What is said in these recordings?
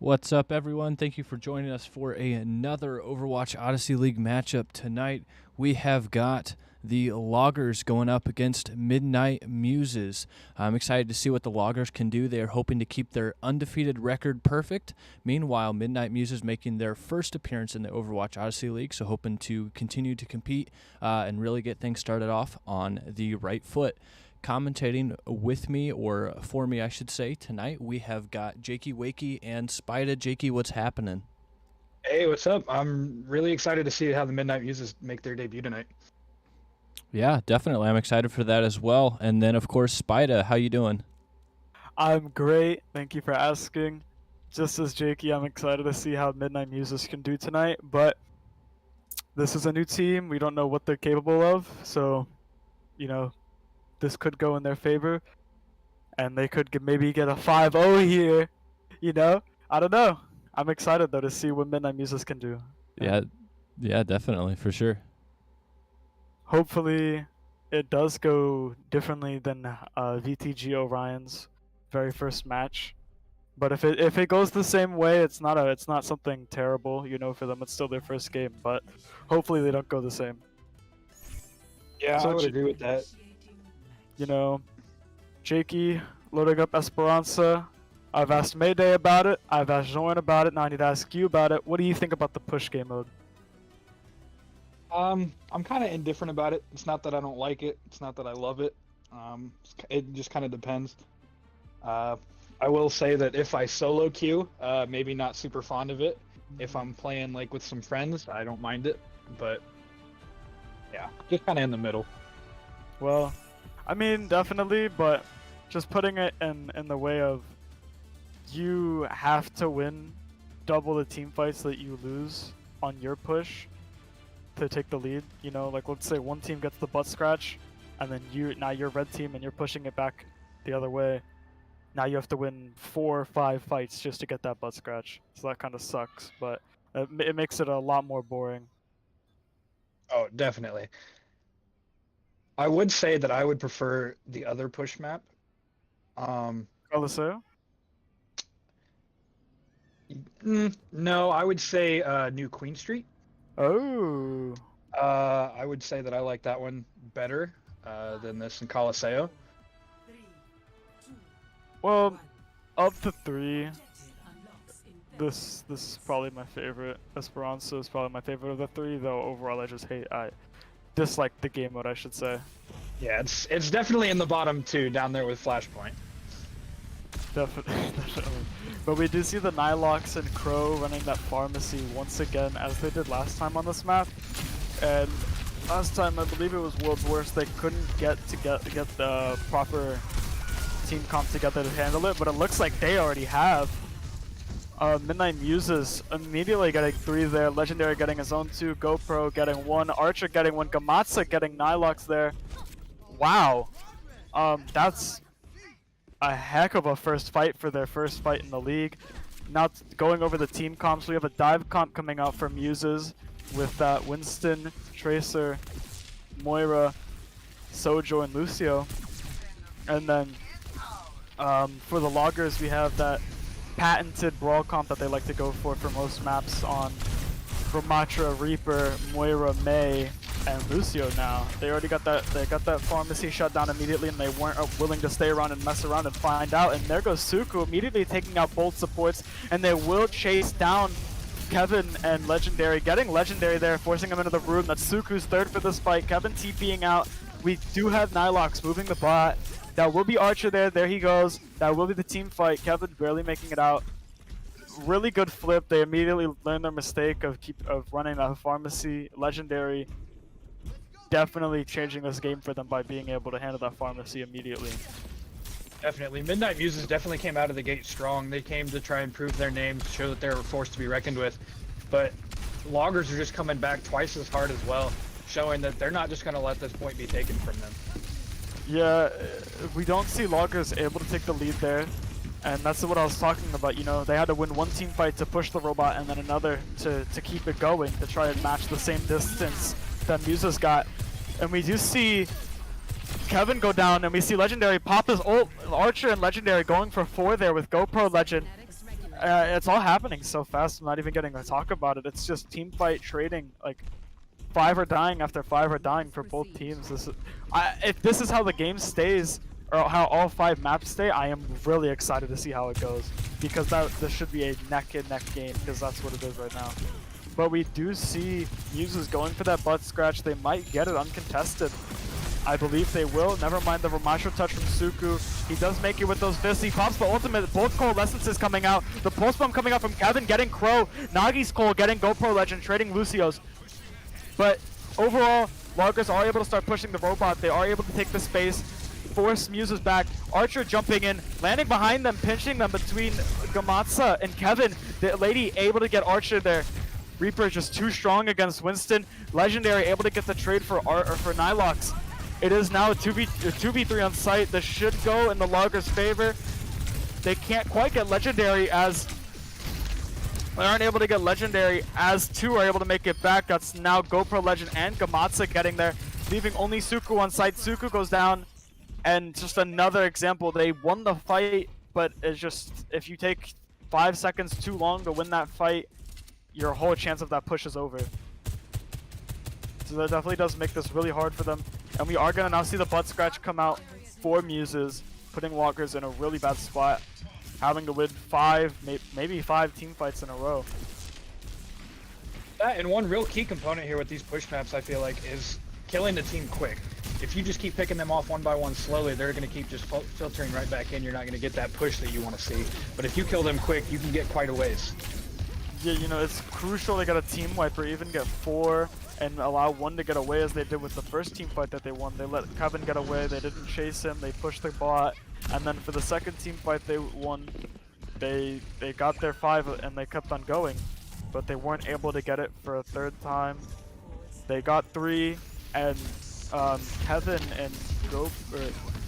What's up, everyone? Thank you for joining us for another Overwatch Odyssey League matchup tonight. We have got the Loggers going up against Midnight Muses. I'm excited to see what the Loggers can do. They are hoping to keep their undefeated record perfect. Meanwhile, Midnight Muses making their first appearance in the Overwatch Odyssey League, so hoping to continue to compete and really get things started off on the right foot. Commentating with me, or for me I should say, tonight we have got Jakey Wakey and Spida. Jakey, what's happening? Hey, what's up? I'm really excited to see how the Midnight Muses make their debut tonight. Yeah, definitely. I'm excited for that as well. And then, of course, Spida, how you doing? I'm great. Thank you for asking. Just as Jakey, I'm excited to see how Midnight Muses can do tonight, but this is a new team. We don't know what they're capable of, so, this could go in their favor, and they could maybe get a 5-0 here, I don't know. I'm excited, though, to see what Midnight Muses can do. Yeah, definitely, for sure. Hopefully, it does go differently than VTG Orion's very first match. But if it goes the same way, it's not something terrible, for them. It's still their first game, but hopefully they don't go the same. Yeah, I would agree with that. Jakey loading up Esperanza. I've asked Mayday about it. I've asked Zorn about it. Now I need to ask you about it. What do you think about the push game mode? I'm kind of indifferent about it. It's not that I don't like it. It's not that I love it. It just kind of depends. I will say that if I solo queue, maybe not super fond of it. If I'm playing like with some friends, I don't mind it. But yeah, just kind of in the middle. Well, I mean, definitely, but just putting it in the way of you have to win double the team fights that you lose on your push to take the lead. Like let's say one team gets the butt scratch, and then now you're red team and you're pushing it back the other way. Now you have to win 4 or 5 fights just to get that butt scratch. So that kind of sucks, but it makes it a lot more boring. Oh, definitely. I would say that I would prefer the other push map. Coliseo? No, I would say New Queen Street. Oh. I would say that I like that one better than this in Coliseo. Well, of the 3, this is probably my favorite. Esperanza is probably my favorite of the 3, though overall I dislike the game mode, I should say. Yeah, it's definitely in the bottom 2 down there with Flashpoint. Definitely. But we do see the Nilox and Crow running that pharmacy once again, as they did last time on this map. And last time, I believe it was World's Worst, they couldn't get the proper team comp together to handle it, but it looks like they already have. Midnight Muses immediately getting 3 there, Legendary getting his own 2, GoPro getting 1, Archer getting 1, Gamatsa getting Nilox there. Wow. That's a heck of a first fight for their first fight in the league. Now going over the team comps, we have a dive comp coming out for Muses with Winston, Tracer, Moira, Sojo, and Lucio. And then for the Loggers, we have that patented brawl comp that they like to go for most maps on Ramatra, Reaper, Moira, May, and Lucio. Now they already got that. They got that pharmacy shut down immediately, and they weren't willing to stay around and mess around and find out. And there goes Suku immediately taking out both supports, and they will chase down Kevin and Legendary, getting Legendary there, forcing him into the room. That's Suku's 3rd for this fight. Kevin TPing out. We do have Nilox moving the bot. That will be Archer there. There he goes. That will be the team fight. Kevin barely making it out. Really good flip. They immediately learned their mistake of running a pharmacy. Legendary definitely changing this game for them by being able to handle that pharmacy immediately. Definitely. Midnight Muses definitely came out of the gate strong. They came to try and prove their name, show that they were a force to be reckoned with. But Loggers are just coming back twice as hard as well, showing that they're not just going to let this point be taken from them. Yeah, we don't see Loggers able to take the lead there. And that's what I was talking about, they had to win one team fight to push the robot and then another to keep it going, to try and match the same distance that Muses got. And we do see Kevin go down, and we see Legendary pop his ult. Archer and Legendary going for 4 there with GoPro Legend. It's all happening so fast. I'm not even getting to talk about it. It's just team fight trading. Like 5 are dying after 5 are dying for both teams. If this is how the game stays, or how all 5 maps stay, I am really excited to see how it goes, because this should be a neck and neck game, because that's what it is right now. But we do see Muses going for that butt scratch. They might get it uncontested. I believe they will. Never mind the Ramasho touch from Suku. He does make it with those fists. He pops the ultimate. Both coalescences coming out. The pulse bomb coming out from Kevin, getting Crow. Nagi's Cole getting GoPro Legend, trading Lucio's. But overall, Loggers are able to start pushing the robot. They are able to take the space, force Muses back. Archer jumping in, landing behind them, pinching them between Gamatsa and Kevin. The lady able to get Archer there. Reaper just too strong against Winston. Legendary able to get the trade for Nilox. It is now a 2v3 on site. This should go in the Loggers' favor. They can't quite get Legendary as... They aren't able to get Legendary as 2 are able to make it back. That's now GoPro Legend and Gamatsa getting there, leaving only Suku on site. Suku goes down, and just another example. They won the fight, but it's just, if you take 5 seconds too long to win that fight, your whole chance of that push is over. So that definitely does make this really hard for them. And we are going to now see the butt scratch come out for Muses, putting Loggers in a really bad spot, having to win 5, maybe 5 team fights in a row. And one real key component here with these push maps, I feel like, is killing the team quick. If you just keep picking them off one by one slowly, they're going to keep just filtering right back in. You're not going to get that push that you want to see. But if you kill them quick, you can get quite a ways. Yeah, you know, it's crucial to get a team wipe or even get 4 and allow 1 to get away, as they did with the first team fight that they won. They let Kevin get away, they didn't chase him, they pushed the bot, and then for the second team fight they won, they got their 5 and they kept on going, but they weren't able to get it for a 3rd time. They got 3, and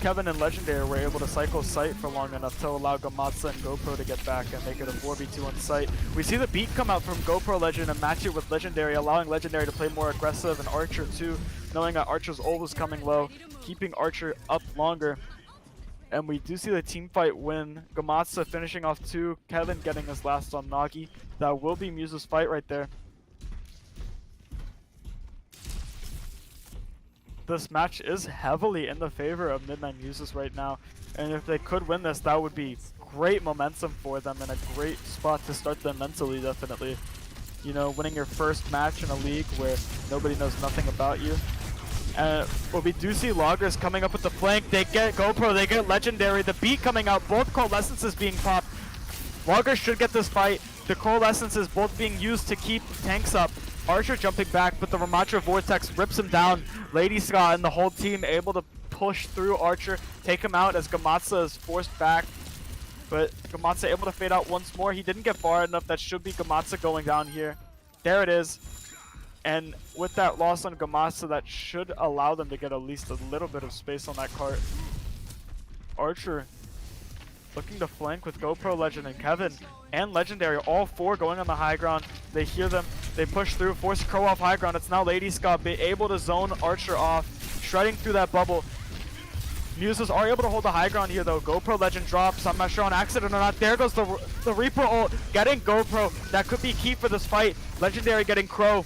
Kevin and Legendary were able to cycle site for long enough to allow Gamatsa and GoPro to get back and make it a 4v2 on site. We see the beat come out from GoPro Legend and match it with Legendary, allowing Legendary to play more aggressive, and Archer too, knowing that Archer's ult was coming low, keeping Archer up longer. And we do see the team fight win. Gamatsa finishing off 2, Kevin getting his last on Nagi. That will be Muse's fight right there. This match is heavily in the favor of Midnight Muses right now, and if they could win this, that would be great momentum for them and a great spot to start them mentally, definitely. You know, winning your first match in a league where nobody knows nothing about you. But we do see Loggers coming up with the flank. They get GoPro, they get Legendary, the beat coming out, both Coalescences being popped. Loggers should get this fight. The Coalescences both being used to keep tanks up. Archer jumping back, but the Ramatra Vortex rips him down. Lady Ska and the whole team able to push through Archer, take him out as Gamatsa is forced back. But Gamatsa able to fade out once more. He didn't get far enough. That should be Gamatsa going down here. There it is. And with that loss on Gamatsa, that should allow them to get at least a little bit of space on that cart. Archer looking to flank with GoPro Legend and Kevin and Legendary, all 4 going on the high ground. They hear them, they push through, force Crow off high ground. It's now Lady Scott able to zone Archer off, shredding through that bubble. Muses are able to hold the high ground here though. GoPro Legend drops, I'm not sure on accident or not. There goes the Reaper ult, getting GoPro. That could be key for this fight. Legendary getting Crow.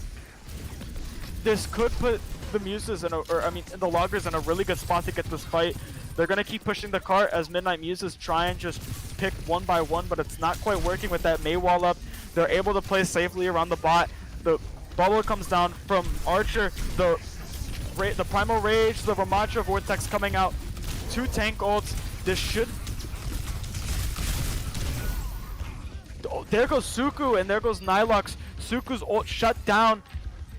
This could put the Muses in the Loggers in a really good spot to get this fight. They're going to keep pushing the cart as Midnight Muses try and just pick 1 by 1, but it's not quite working with that Mei wall up. They're able to play safely around the bot. The bubble comes down from Archer, the Primal Rage, the Ramatra Vortex coming out. 2 tank ults. This should... Oh, there goes Suku and there goes Nilox. Suku's ult shut down.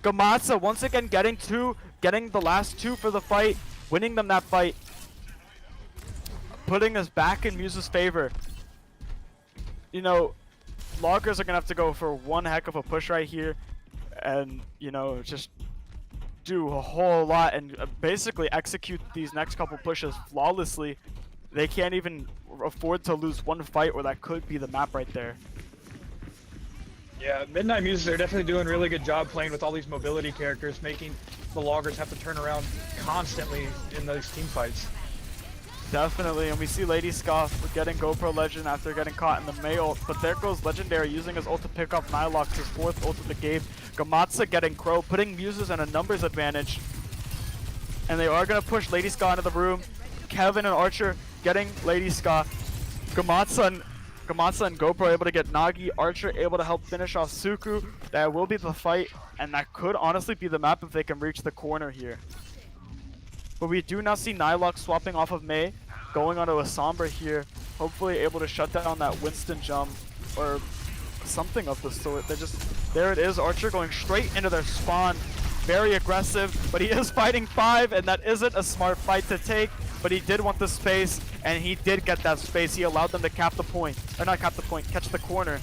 Gamatsa once again getting the last 2 for the fight, winning them that fight. Putting us back in Muse's favor. You know, Loggers are going to have to go for one heck of a push right here. And, you know, just do a whole lot and basically execute these next couple pushes flawlessly. They can't even afford to lose one fight where that could be the map right there. Yeah, Midnight Muses are definitely doing a really good job playing with all these mobility characters, making the Loggers have to turn around constantly in those team fights. Definitely, and we see Lady Scoff getting GoPro Legend after getting caught in the Mei ult, but there goes Legendary using his ult to pick up Nilox, his 4th ult of the game. Gamatsa getting Crow, putting Muses in a numbers advantage. And they are going to push Lady Ska into the room. Kevin and Archer getting Lady Ska. Gamatsa and GoPro able to get Nagi. Archer able to help finish off Suku. That will be the fight, and that could honestly be the map if they can reach the corner here. But we do now see Nilox swapping off of Mei, going onto a Sombra here, hopefully able to shut down that Winston jump or something of the sort. There it is, Archer going straight into their spawn. Very aggressive, but he is fighting 5, and that isn't a smart fight to take, but he did want the space, and he did get that space. He allowed them to cap the point, or not cap the point, catch the corner.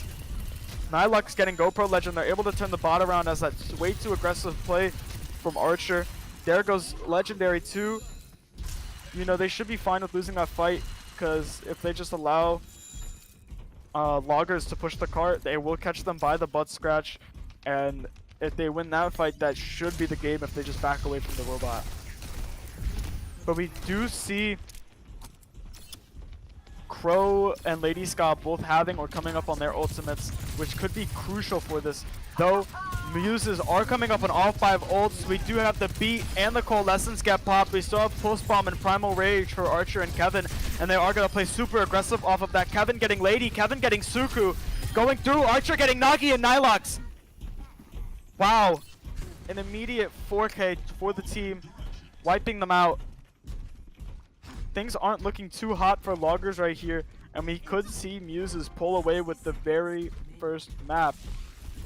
Nilox getting GoPro Legend. They're able to turn the bot around as that way too aggressive play from Archer. There goes Legendary too. You know, they should be fine with losing that fight, because if they just allow Loggers to push the cart, they will catch them by the butt scratch, and if they win that fight, that should be the game if they just back away from the robot. But we do see Crow and Lady Ska both having or coming up on their ultimates, which could be crucial for this. Though Muses are coming up on all 5 ults, we do have the beat and the coalescence get popped. We still have Pulse Bomb and Primal Rage for Archer and Kevin, and they are going to play super aggressive off of that. Kevin getting Lady, Kevin getting Suku, going through, Archer getting Nagi and Nilox. Wow, an immediate 4K for the team, wiping them out. Things aren't looking too hot for Loggers right here, and we could see Muses pull away with the very first map.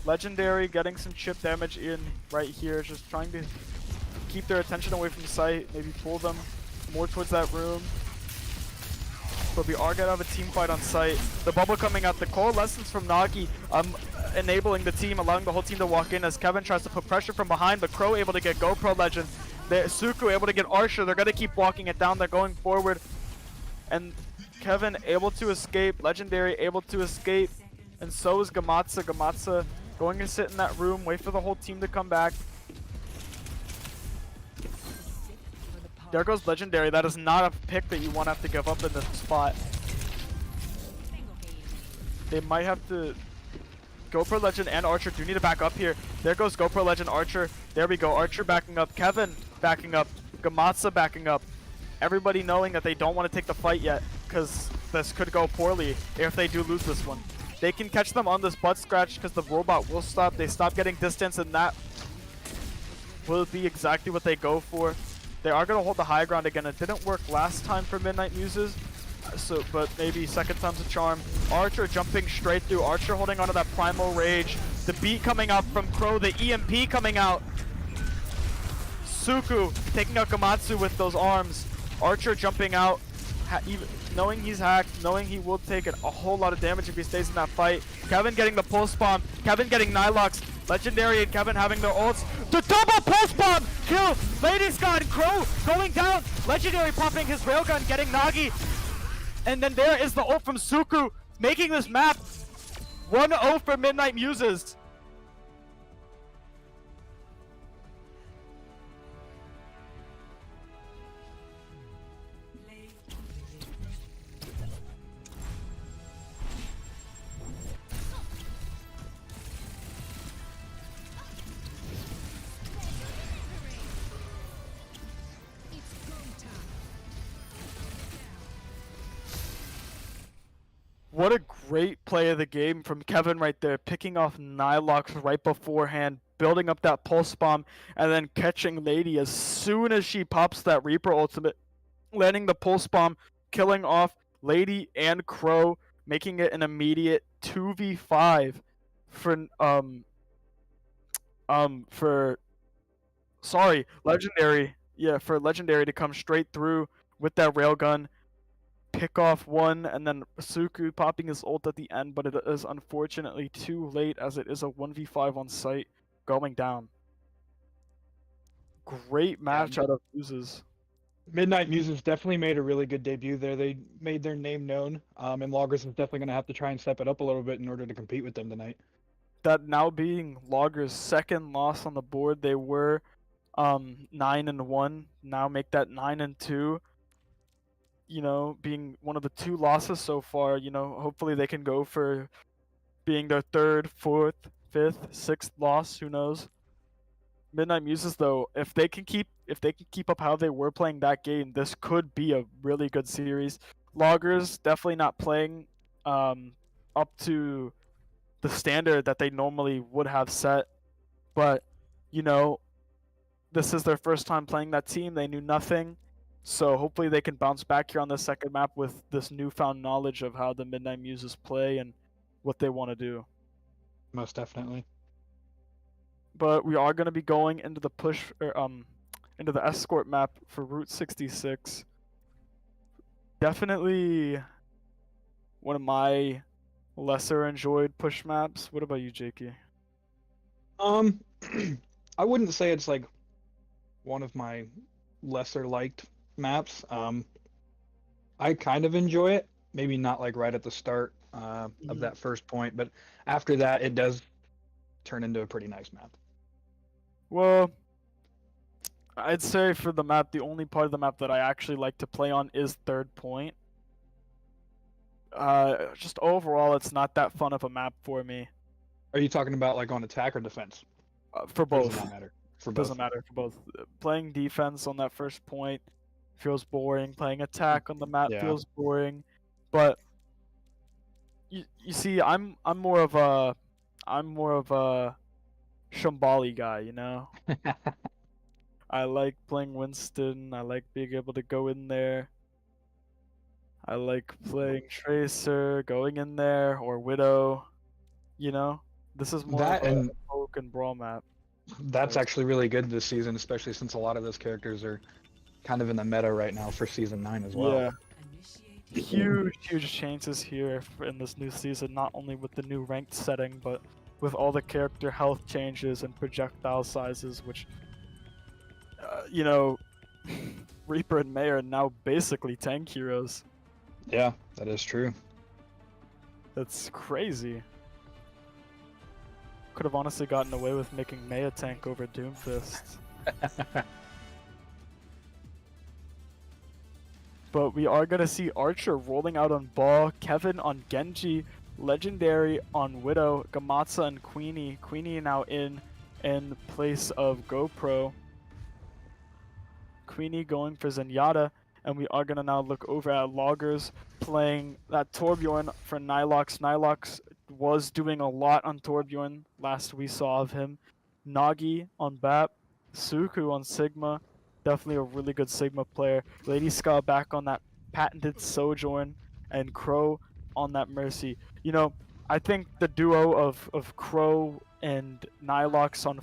Legendary getting some chip damage in right here, just trying to keep their attention away from sight, maybe pull them more towards that room. But we are gonna have a team fight on site. The bubble coming out, the coalescence from Nagi, enabling the team, allowing the whole team to walk in as Kevin tries to put pressure from behind, but Crow able to get GoPro Legend. Suku able to get Archer. They're gonna keep walking it down. They're going forward, and Kevin able to escape. Legendary able to escape, and so is Gamatsa. Gamatsa going to sit in that room, wait for the whole team to come back. There goes Legendary. That is not a pick that you want to have to give up in this spot. They might have to. GoPro Legend and Archer do need to back up here. There goes GoPro Legend, Archer. There we go. Archer backing up. Kevin backing up. Gamatsa backing up. Everybody knowing that they don't want to take the fight yet, because this could go poorly if they do lose this one. They can catch them on this butt scratch because the robot will stop. They stop getting distance, and that will be exactly what they go for. They are going to hold the high ground again. It didn't work last time for Midnight Muses, but maybe second time's a charm. Archer jumping straight through. Archer holding onto that Primal Rage. The beat coming out from Crow. The EMP coming out. Suku taking out Gamatsu with those arms. Archer jumping out, knowing he's hacked, knowing he will take a whole lot of damage if he stays in that fight. Kevin getting the pulse bomb. Kevin getting Nilox. Legendary and Kevin having their ults. The double pulse bomb kill. Lady Ska and Crow going down. Legendary popping his railgun, getting Nagi. And then there is the ult from Suku, making this map 1-0 for Midnight Muses. What a great play of the game from Kevin right there, picking off Nilox right beforehand, building up that pulse bomb, and then catching Lady as soon as she pops that Reaper ultimate, landing the pulse bomb, killing off Lady and Crow, making it an immediate 2v5 for Legendary. Yeah, for Legendary to come straight through with that railgun. Pick off one, and then Suku popping his ult at the end, but it is unfortunately too late as it is a 1v5 on site going down. Great match out of Muses. Midnight Muses definitely made a really good debut there. They made their name known, and Loggers is definitely going to have to try and step it up a little bit in order to compete with them tonight. That now being Loggers' second loss on the board. They were 9-1, now make that 9-2. you know, being one of the 2 losses so far, you know, hopefully they can go for being their 3rd, 4th, 5th, 6th loss, who knows. Midnight Muses though, if they can keep up how they were playing that game, this could be a really good series. Loggers definitely not playing up to the standard that they normally would have set, but you know, this is their first time playing that team. They knew nothing, so hopefully they can bounce back here on the second map with this newfound knowledge of how the Midnight Muses play and what they want to do. Most definitely. But we are going to be going into the into the escort map for Route 66. Definitely one of my lesser enjoyed push maps. What about you, Jakey? I wouldn't say it's like one of my lesser liked maps. I kind of enjoy it. Maybe not like right at the start of that first point, but after that, it does turn into a pretty nice map. Well, I'd say for the map, the only part of the map that I actually like to play on is third point. Just overall, it's not that fun of a map for me. Are you talking about like on attack or defense? For both. Doesn't matter. Doesn't matter for both. Playing defense on that first point feels boring. Playing attack on the map feels boring. But you see, I'm more of a Shambali guy, you know. I like playing Winston. I like being able to go in there. I like playing Tracer, going in there, or Widow. You know, this is more of a poke and brawl map. That's actually really good this season, especially since a lot of those characters are kind of in the meta right now for Season 9 as well. Yeah. Huge changes here in this new season, not only with the new ranked setting, but with all the character health changes and projectile sizes, which, you know, Reaper and May are now basically tank heroes. Yeah, that is true. That's crazy. Could have honestly gotten away with making May a tank over Doomfist. But we are going to see Archer rolling out on Ball, Kevin on Genji, Legendary on Widow, Gamatsa and Queenie. Queenie now in place of GoPro. Queenie going for Zenyatta, and we are going to now look over at Loggers playing that Torbjorn for Nilox. Nilox was doing a lot on Torbjorn last we saw of him. Nagi on BAP, Suku on Sigma. Definitely a really good Sigma player. Lady Ska back on that patented Sojourn, and Crow on that Mercy. You know, I think the duo of Crow and Nilox on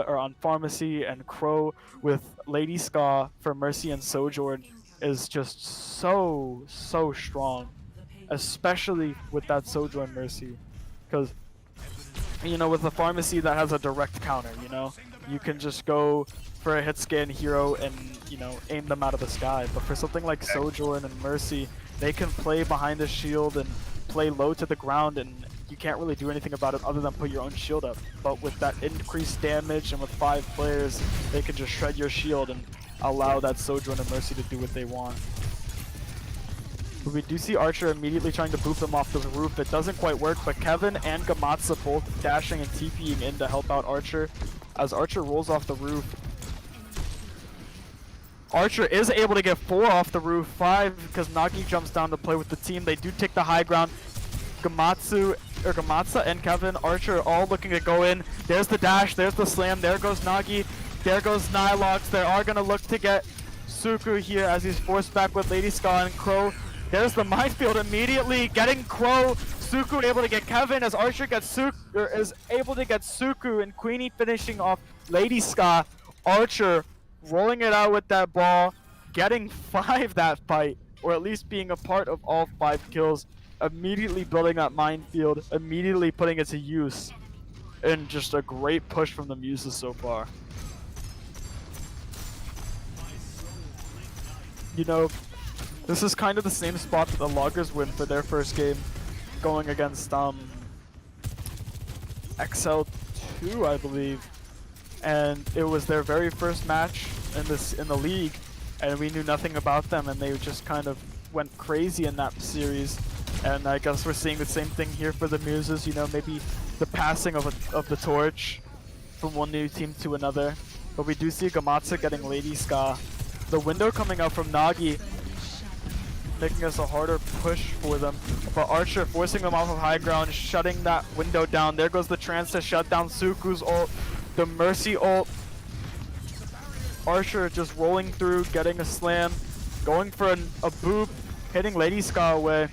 on Pharmacy, and Crow with Lady Ska for Mercy and Sojourn is just so strong, especially with that Sojourn Mercy, because you know, with the Pharmacy that has a direct counter, you know, you can just go for a hit scan hero and, you know, aim them out of the sky. But for something like Sojourn and Mercy, they can play behind a shield and play low to the ground, and you can't really do anything about it other than put your own shield up. But with that increased damage and with 5 players, they can just shred your shield and allow that Sojourn and Mercy to do what they want. But we do see Archer immediately trying to boop them off the roof. It doesn't quite work, but Kevin and Gamatsa both dashing and TPing in to help out Archer. As Archer rolls off the roof, Archer is able to get 4 off the roof, 5 because Nagi jumps down to play with the team. They do take the high ground. Gamatsa and Kevin, Archer all looking to go in. There's the dash, there's the slam, there goes Nagi, there goes Nilox. They are going to look to get Suku here as he's forced back with Lady Ska and Crow. There's the minefield immediately, getting Crow. Suku able to get Kevin as Archer gets is able to get Suku, and Queenie finishing off Lady Ska. Archer rolling it out with that ball, getting 5 that fight, or at least being a part of all 5 kills, immediately building that minefield, immediately putting it to use, and just a great push from the Muses so far. You know, this is kind of the same spot that the Loggers win for their first game, going against XL2, I believe. And it was their very first match in the league, and we knew nothing about them, and they just kind of just went crazy in that series. And I guess we're seeing the same thing here for the Muses, you know, maybe the passing of the torch from one new team to another. But we do see Gamatsu getting Lady Ska. The window coming out from Nagi, making us a harder push for them. But Archer forcing them off of high ground, shutting that window down. There goes the trance to shut down Suku's ult, the Mercy ult. Archer just rolling through, getting a slam, going for a boop, hitting Lady Ska away.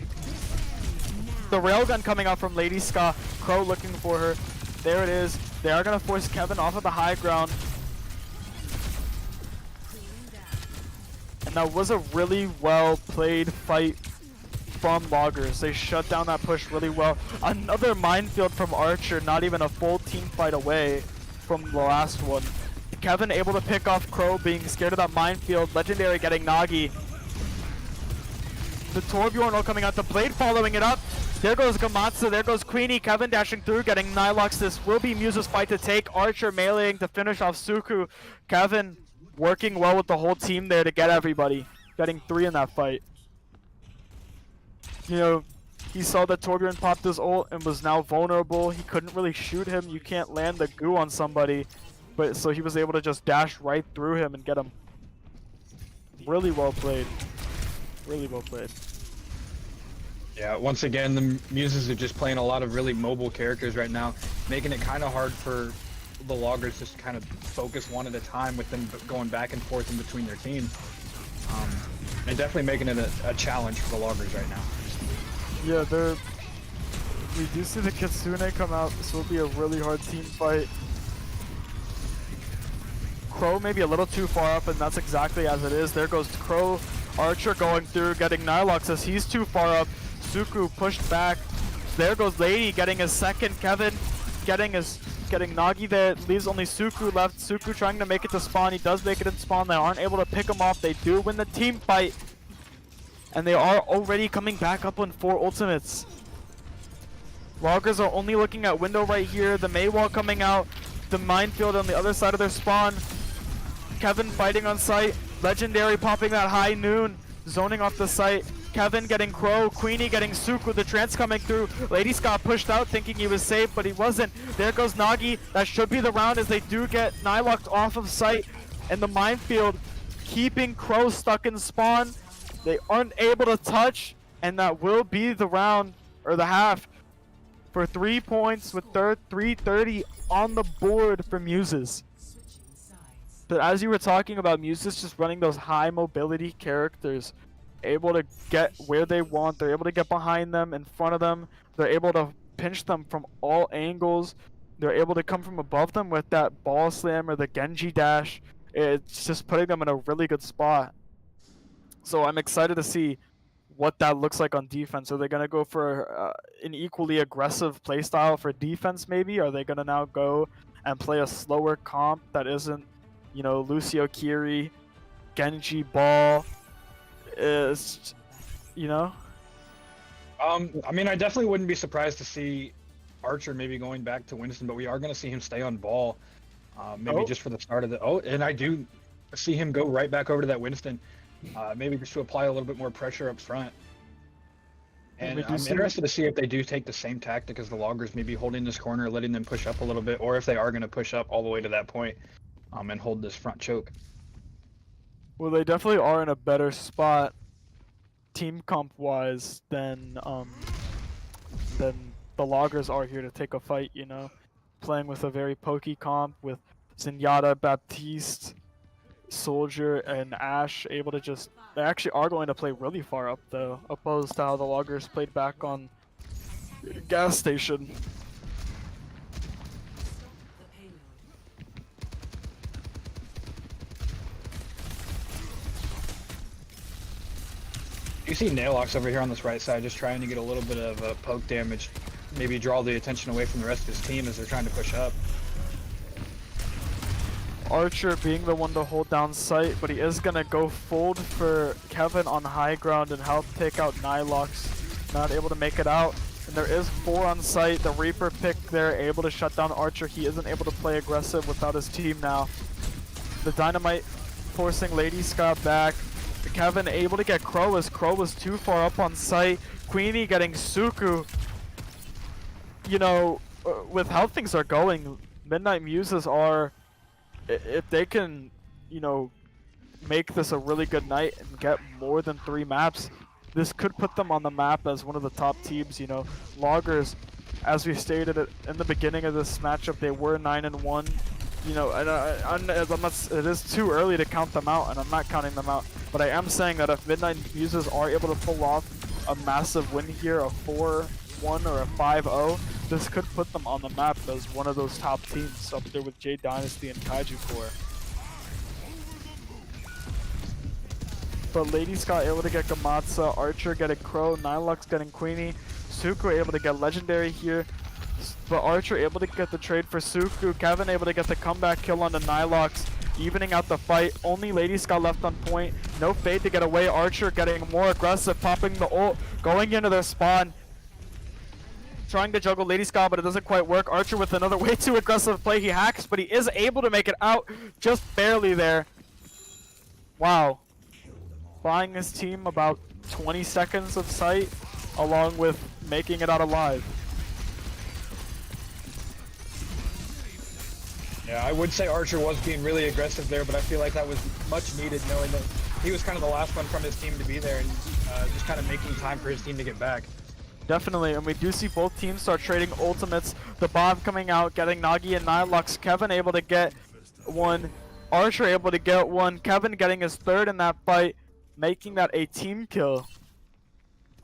The railgun coming out from Lady Ska, Crow looking for her. There it is. They are going to force Kevin off of the high ground. And that was a really well played fight from Loggers. They shut down that push really well. Another minefield from Archer, not even a full team fight away from the last one. Kevin able to pick off Crow, being scared of that minefield. Legendary getting Nagi. The Torbjorn ult coming out, the Blade following it up. There goes Gamatsu, there goes Queenie. Kevin dashing through, getting Nilox. This will be Muse's fight to take. Archer meleeing to finish off Suku. Kevin working well with the whole team there to get everybody. Getting 3 in that fight. You know, he saw that Torbjorn popped his ult and was now vulnerable. He couldn't really shoot him. You can't land the goo on somebody. But so he was able to just dash right through him and get him. Really well played. Really well played. Yeah, once again, the Muses are just playing a lot of really mobile characters right now, making it kind of hard for the Loggers just to kind of focus one at a time with them going back and forth in between their teams. And definitely making it a challenge for the Loggers right now. Yeah, we do see the Kitsune come out. This will be a really hard team fight. Crow maybe a little too far up, and that's exactly as it is. There goes Crow. Archer going through, getting Nilox as he's too far up. Suku pushed back. There goes Lady getting his second. Kevin getting Nagi there. Leaves only Suku left. Suku trying to make it to spawn. He does make it in spawn. They aren't able to pick him off. They do win the team fight. And they are already coming back up on 4 ultimates. Loggers are only looking at window right here. The Mei wall coming out. The minefield on the other side of their spawn. Kevin fighting on site. Legendary popping that high noon. Zoning off the site. Kevin getting Crow, Queenie getting Suku, the trance coming through. Lady Scott pushed out thinking he was safe, but he wasn't. There goes Nagi. That should be the round as they do get Nilocked off of site. And the minefield keeping Crow stuck in spawn. They aren't able to touch, and that will be the round, or the half, for 3 points with 330 on the board for Muses. But as you were talking about, Muses just running those high mobility characters, able to get where they want. They're able to get behind them, in front of them. They're able to pinch them from all angles. They're able to come from above them with that ball slam or the Genji dash. It's just putting them in a really good spot. So I'm excited to see what that looks like on defense. Are they going to go for an equally aggressive playstyle for defense maybe? Are they going to now go and play a slower comp that isn't, you know, Lucio Kiri, Genji ball? Is, you know? I mean, I definitely wouldn't be surprised to see Archer maybe going back to Winston, but we are going to see him stay on ball, maybe just for the start of the... Oh, and I do see him go right back over to that Winston, maybe just to apply a little bit more pressure up front. And I'm interested to see if they do take the same tactic as the Loggers, maybe holding this corner, letting them push up a little bit, or if they are going to push up all the way to that point and hold this front choke. Well, they definitely are in a better spot, team comp wise, than the Loggers are here to take a fight. You know, playing with a very pokey comp with Zenyatta, Baptiste, Soldier, and Ashe, able to just. They actually are going to play really far up though, opposed to how the Loggers played back on gas station. You see Nailbox over here on this right side just trying to get a little bit of poke damage, maybe draw the attention away from the rest of his team as they're trying to push up. Archer being the one to hold down sight, but he is going to go fold for Kevin on high ground and help take out Nilox. Not able to make it out. And there is 4 on site. The Reaper pick there, able to shut down Archer. He isn't able to play aggressive without his team now. The Dynamite forcing Lady Scott back. Kevin able to get Crow as Crow was too far up on site. Queenie getting Suku. You know, with how things are going, Midnight Muses are, if they can, you know, make this a really good night and get more than 3 maps, this could put them on the map as one of the top teams. You know, Loggers, as we stated in the beginning of this matchup, they were 9-1. You know, and it is too early to count them out, and I'm not counting them out. But I am saying that if Midnight Muses are able to pull off a massive win here, a 4-1 or a 5-0, this could put them on the map as one of those top teams up there with J Dynasty and Kaiju Core. But Lady Scott able to get Gamatsa, Archer getting Crow, Nilux getting Queenie, Suku able to get Legendary here. But Archer able to get the trade for Suku, Kevin able to get the comeback kill on the Nilox, evening out the fight. Only Lady Scott left on point, no Fade to get away. Archer getting more aggressive, popping the ult, going into their spawn. Trying to juggle Lady Scott, but it doesn't quite work. Archer with another way too aggressive play. He hacks, but he is able to make it out, just barely there. Wow. Buying his team about 20 seconds of sight, along with making it out alive. Yeah, I would say Archer was being really aggressive there, but I feel like that was much needed, knowing that he was kind of the last one from his team to be there, and just kind of making time for his team to get back. Definitely, and we do see both teams start trading ultimates. The Bob coming out, getting Nagi and Nilux. Kevin able to get one. Archer able to get one. Kevin getting his 3rd in that fight, making that a team kill.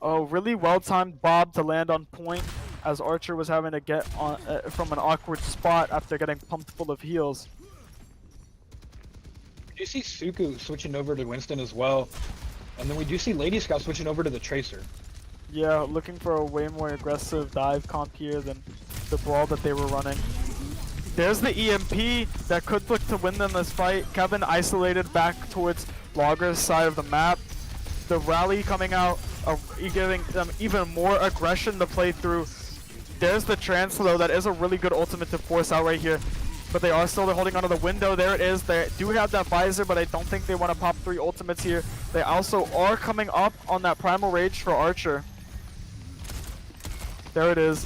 Oh, really well-timed Bob to land on point, as Archer was having to get on from an awkward spot after getting pumped full of heals. You see Suku switching over to Winston as well, and then we do see Lady Scout switching over to the Tracer. Yeah, looking for a way more aggressive dive comp here than the brawl that they were running. There's the EMP that could look to win them this fight. Kevin isolated back towards Logger's side of the map. The rally coming out, giving them even more aggression to play through. There's the Translow. That is a really good ultimate to force out right here. But they are still holding onto the window. There it is. They do have that visor, but I don't think they want to pop 3 ultimates here. They also are coming up on that Primal Rage for Archer. There it is.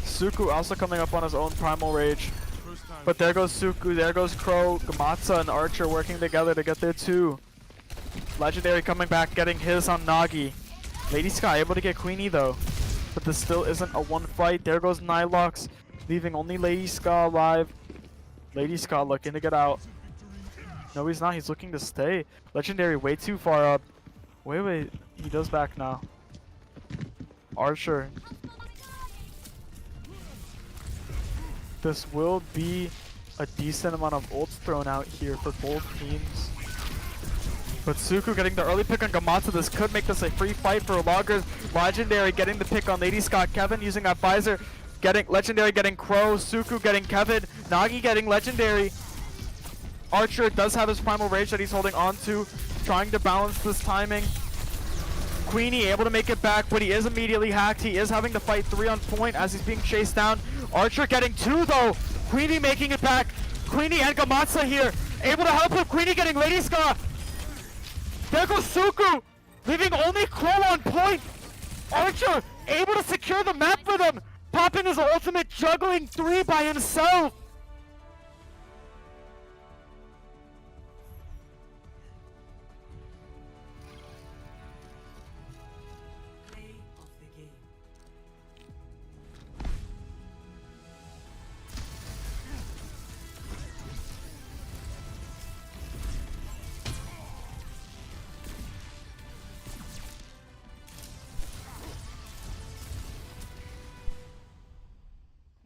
Suku also coming up on his own Primal Rage. But there goes Suku, there goes Crow, Gamatsa and Archer working together to get there too. Legendary coming back, getting his on Nagi. Lady Sky able to get Queenie though. But this still isn't a 1 fight. There goes Nilox, leaving only Lady Ska alive. Lady Ska looking to get out. No, he's not. He's looking to stay. Legendary way too far up. Wait. He does back now. Archer. This will be a decent amount of ults thrown out here for both teams. But Suku getting the early pick on Gamatsu. This could make this a free fight for Loggers. Legendary getting the pick on Lady Scott. Kevin using that visor. Legendary getting Crow. Suku getting Kevin. Nagi getting Legendary. Archer does have his Primal Rage that he's holding on to. Trying to balance this timing. Queenie able to make it back, but he is immediately hacked. He is having to fight 3 on point as he's being chased down. Archer getting 2 though. Queenie making it back. Queenie and Gamatsa here. Able to help him. Queenie getting Lady Ska. There goes Suku, leaving only Crow on point. Archer able to secure the map for them, popping his ultimate, juggling 3 by himself.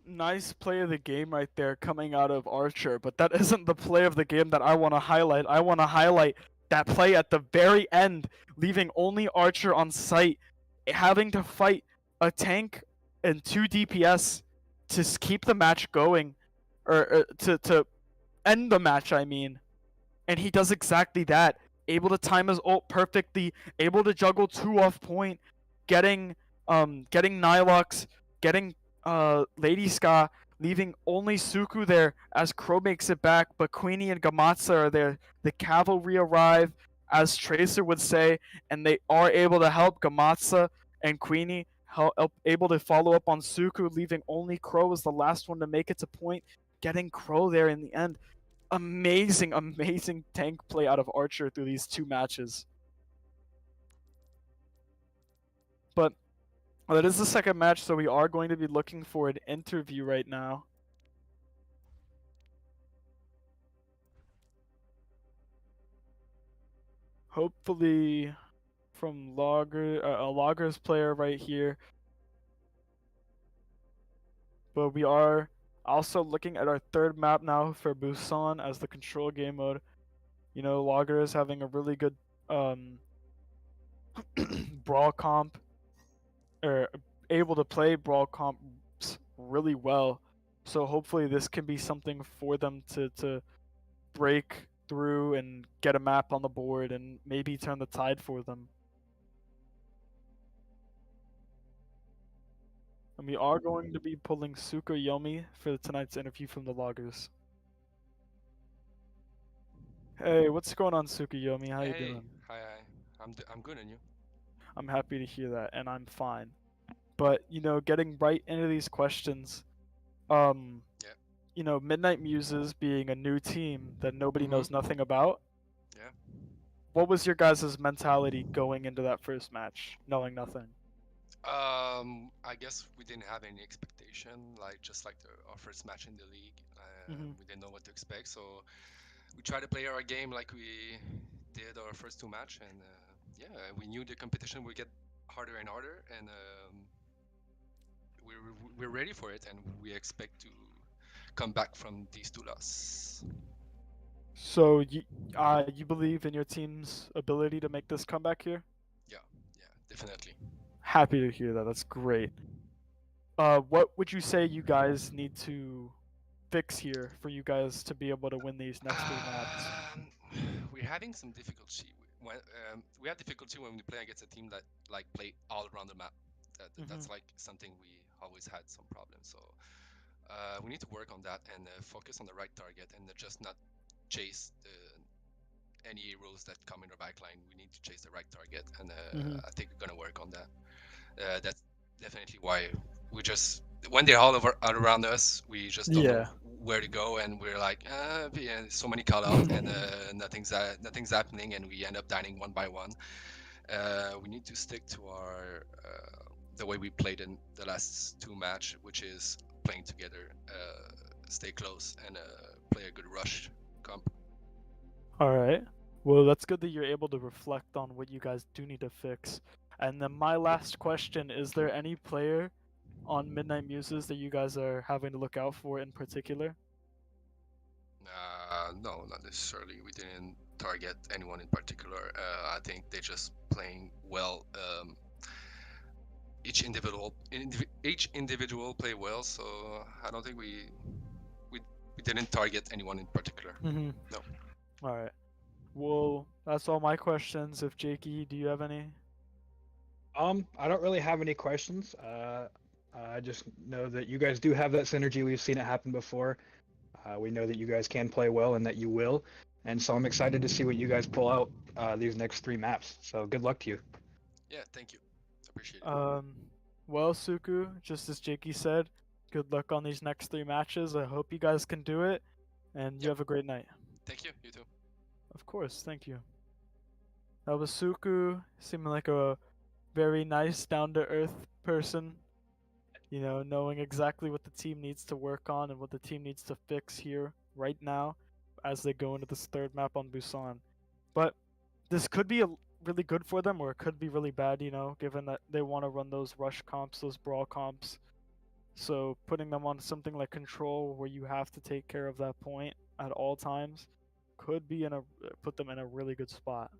Nice play of the game right there coming out of Archer, but that isn't the play of the game that I want to highlight. I want to highlight that play at the very end, leaving only Archer on site, having to fight a tank and 2 DPS to keep the match going, or to end the match, I mean. And he does exactly that, able to time his ult perfectly, able to juggle 2 off point, getting Nilux, getting Lady Ska, leaving only Suku there as Crow makes it back, but Queenie and Gamatsa are there. The cavalry arrive as Tracer would say, and they are able to help Gamatsa and Queenie, able to follow up on Suku, leaving only Crow as the last one to make it to point, getting Crow there in the end. Amazing, amazing tank play out of Archer through these 2 matches. But it is the second match, so we are going to be looking for an interview right now. Hopefully from a Loggers player right here. But we are also looking at our third map now for Busan as the control game mode. You know, Loggers having a really good brawl comp, or able to play brawl comps really well. So hopefully this can be something for them to break through and get a map on the board and maybe turn the tide for them. And we are going to be pulling Tsukuyomi for tonight's interview from the Loggers. Hey, what's going on, Tsukuyomi? How you doing? Hi. I'm good, and you? I'm happy to hear that, and I'm fine. But you know, getting right into these questions, Yeah. you know, Midnight Muses being a new team that nobody knows nothing about. Yeah. What was your guys' mentality going into that first match, knowing nothing? I guess we didn't have any expectation, just like our first match in the league. We didn't know what to expect, so we tried to play our game like we did our first 2 match, and we knew the competition would get harder and harder, and we're ready for it, and we expect to come back from these 2 losses. So you believe in your team's ability to make this comeback here? Yeah, definitely. Happy to hear that. That's great. What would you say you guys need to fix here for you guys to be able to win these next 3 maps? We're having some difficulty. We have difficulty when we play against a team that play all around the map. That's something we always had some problems. So we need to work on that and focus on the right target and just not chase any heroes that come in our backline. We need to chase the right target, and I think we're gonna work on that. That's definitely why we just, when they're all around us, we just don't know where to go, and we're like, so many call out, and nothing's happening, and we end up dying one by one. We need to stick to our the way we played in the last 2 match, which is playing together, stay close, and play a good rush comp. All right. Well, that's good that you're able to reflect on what you guys do need to fix. And then my last question, is there any player on Midnight Muses that you guys are having to look out for in particular? No, not necessarily. We didn't target anyone in particular. I think they're just playing well. Each individual play well, so I don't think we didn't target anyone in particular. No. All right. Well, that's all my questions. If Jakey, do you have any? I don't really have any questions. I just know that you guys do have that synergy. We've seen it happen before. We know that you guys can play well and that you will. And so I'm excited to see what you guys pull out these next 3 maps. So good luck to you. Yeah, thank you. Appreciate it. Well, Suku, just as Jakey said, good luck on these next 3 matches. I hope you guys can do it, and you have a great night. Thank you. You too. Of course, thank you. That was Suku, seeming like a very nice, down-to-earth person. You know, knowing exactly what the team needs to work on and what the team needs to fix here right now as they go into this third map on Busan. But this could be really good for them, or it could be really bad, you know, given that they want to run those rush comps, those brawl comps. So putting them on something like control, where you have to take care of that point at all times, could be put them in a really good spot.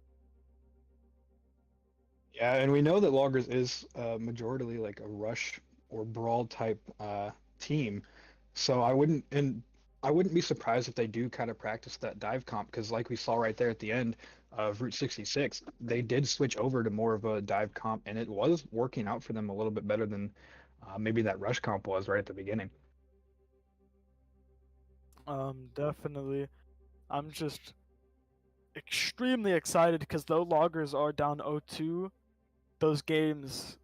Yeah, and we know that Loggers is majority like a rush or brawl type team, so I wouldn't be surprised if they do kind of practice that dive comp, because like we saw right there at the end of Route 66, they did switch over to more of a dive comp, and it was working out for them a little bit better than maybe that rush comp was right at the beginning. Definitely. I'm just extremely excited because though Loggers are down 0-2, those games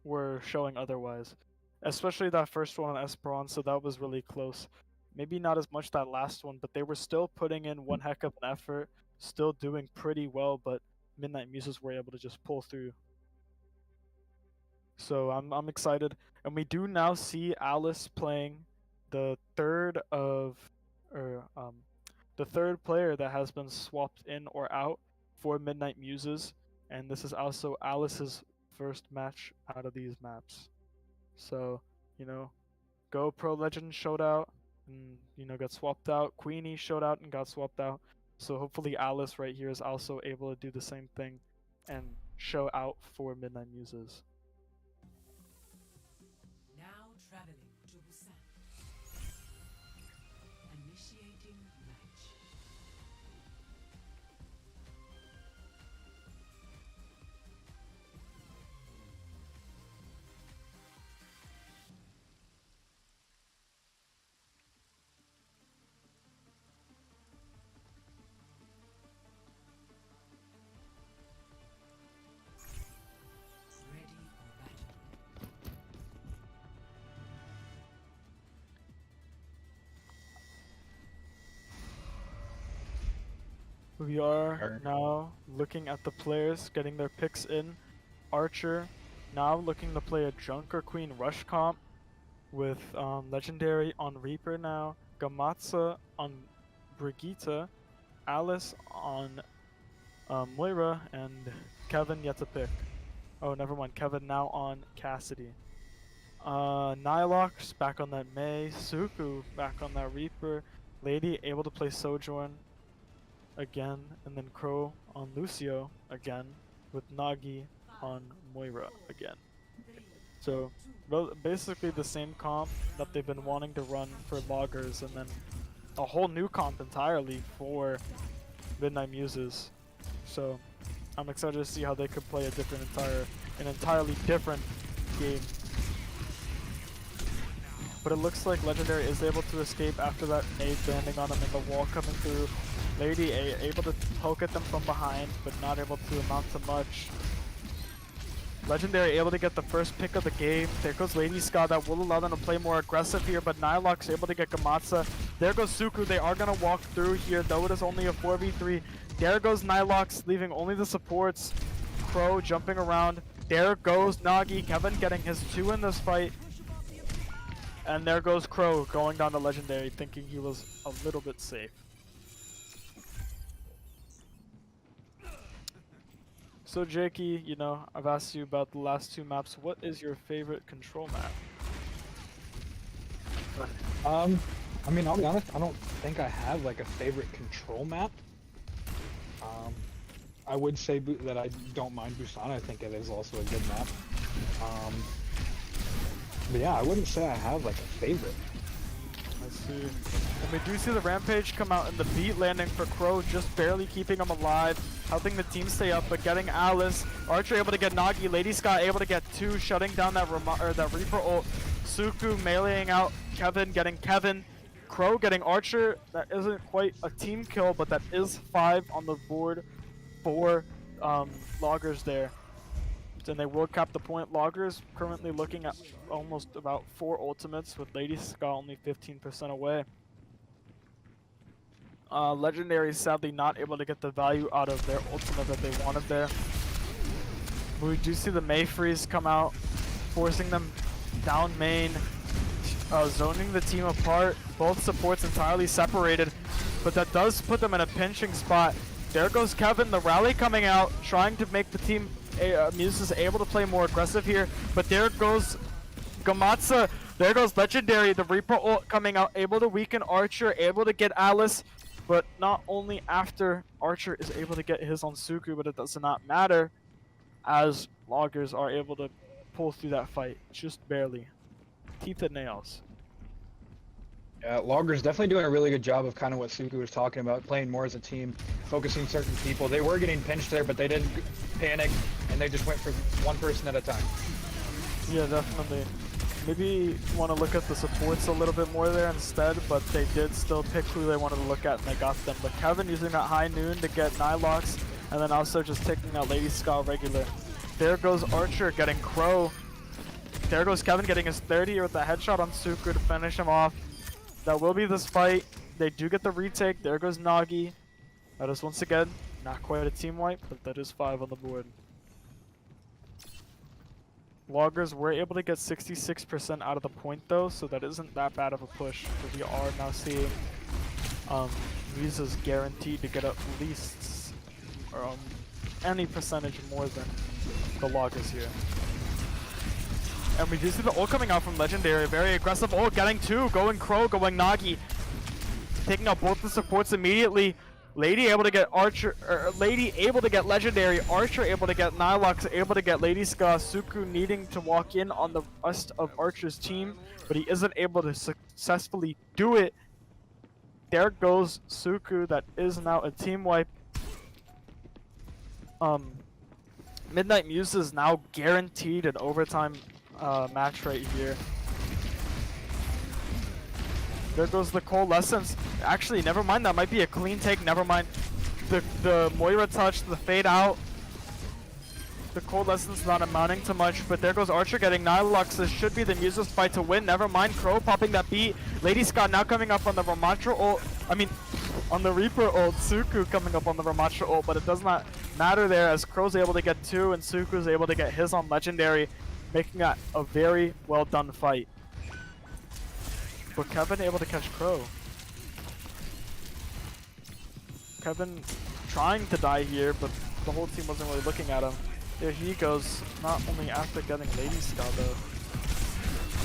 were showing otherwise. Especially that first one on Esperanza, that was really close. Maybe not as much that last one, but they were still putting in one heck of an effort, still doing pretty well, but Midnight Muses were able to just pull through. So I'm excited. And we do now see Alice playing the third player that has been swapped in or out for Midnight Muses, and this is also Alice's first match out of these maps. So, you know, Go Pro Legend showed out and, you know, got swapped out. Queenie showed out and got swapped out. So hopefully Alice right here is also able to do the same thing and show out for Midnight Muses. Now traveling to Busan. Initiating match. Ready for battle. We are now looking at the players getting their picks in. Archer now looking to play a Junker Queen rush comp with Legendary on Reaper now, Gamatsa on Brigitte, Alice on Moira, and Kevin yet to pick. Oh, never mind. Kevin now on Cassidy. Nylox back on that Mei, Suku back on that Reaper, Lady able to play Sojourn again, and then Crow on Lucio again, with Nagi on Moira again. So basically the same comp that they've been wanting to run for Loggers, and then a whole new comp entirely for Midnight Muses. So I'm excited to see how they could play an entirely different game. But it looks like Legendary is able to escape after that nade landing on him and the wall coming through. Lady able to poke at them from behind, but not able to amount to much. Legendary able to get the first pick of the game. There goes Lady Ska, that will allow them to play more aggressive here, but Nylox able to get Gamatsa. There goes Suku, they are going to walk through here, though it is only a 4v3. There goes Nylox, leaving only the supports. Crow jumping around. There goes Nagi, Kevin getting his 2 in this fight. And there goes Crow going down to Legendary, thinking he was a little bit safe. So Jakey, you know, I've asked you about the last 2 maps. What is your favorite control map? I mean, I'll be honest, I don't think I have like a favorite control map. I would say that I don't mind Busan. I think it is also a good map. But yeah, I wouldn't say I have like a favorite. I see. And we do see the Rampage come out and the beat landing for Crow, just barely keeping him alive, helping the team stay up, but getting Alice. Archer able to get Nagi, Lady Scott able to get 2, shutting down that Reaper ult. Suku meleeing out Kevin, getting Kevin. Crow getting Archer. That isn't quite a team kill, but that is 5 on the board for Loggers there. And they will cap the point. Loggers currently looking at almost about 4 ultimates, with Lady Ska only 15% away. Legendary sadly not able to get the value out of their ultimate that they wanted there. But we do see the Mei freeze come out, forcing them down main, zoning the team apart. Both supports entirely separated, but that does put them in a pinching spot. There goes Kevin, the rally coming out, trying to make the team Muses able to play more aggressive here, but there goes Gamatsa, there goes Legendary, the Reaper ult coming out, able to weaken Archer, able to get Alice, but not only after Archer is able to get his on Suku, but it does not matter, as Loggers are able to pull through that fight, just barely. Teeth and nails. Yeah, Loggers definitely doing a really good job of kind of what Suku was talking about, playing more as a team, focusing certain people. They were getting pinched there, but they didn't panic, and they just went for one person at a time. Yeah, definitely. Maybe want to look at the supports a little bit more there instead, but they did still pick who they wanted to look at and they got them. But Kevin using that high noon to get Nilox, and then also just taking out Lady Ska regular. There goes Archer getting Crow. There goes Kevin getting his 30 with the headshot on Suku to finish him off. That will be this fight. They do get the retake. There goes Nagi. That is once again not quite a team wipe, but that is 5 on the board. Loggers were able to get 66% out of the point though, so that isn't that bad of a push. But we are now seeing Muses guaranteed to get at least any percentage more than the Loggers here. And we do see the ult coming out from Legendary. Very aggressive ult, getting 2, going Crow, going Nagi. Taking out both the supports immediately. Lady able to get Archer, Lady able to get Legendary, Archer able to get Nilox, able to get Lady Ska, Suku needing to walk in on the rest of Archer's team, but he isn't able to successfully do it. There goes Suku, that is now a team wipe. Midnight Muses now guaranteed an overtime match right here. There goes the Coalescence. Actually, never mind. That might be a clean take. Never mind. The Moira touch, the fade out. The Coalescence not amounting to much, but there goes Archer getting Nilox. This should be the Muses fight to win. Never mind. Crow popping that beat. Lady Scott now coming up on the Ramattra ult. On the Reaper ult. Suku coming up on the Ramattra ult, but it does not matter there as Crow's able to get 2 and Suku's able to get his on Legendary, making that a very well done fight. But Kevin able to catch Crow. Kevin trying to die here, but the whole team wasn't really looking at him. There he goes, not only after getting Lady Ska though.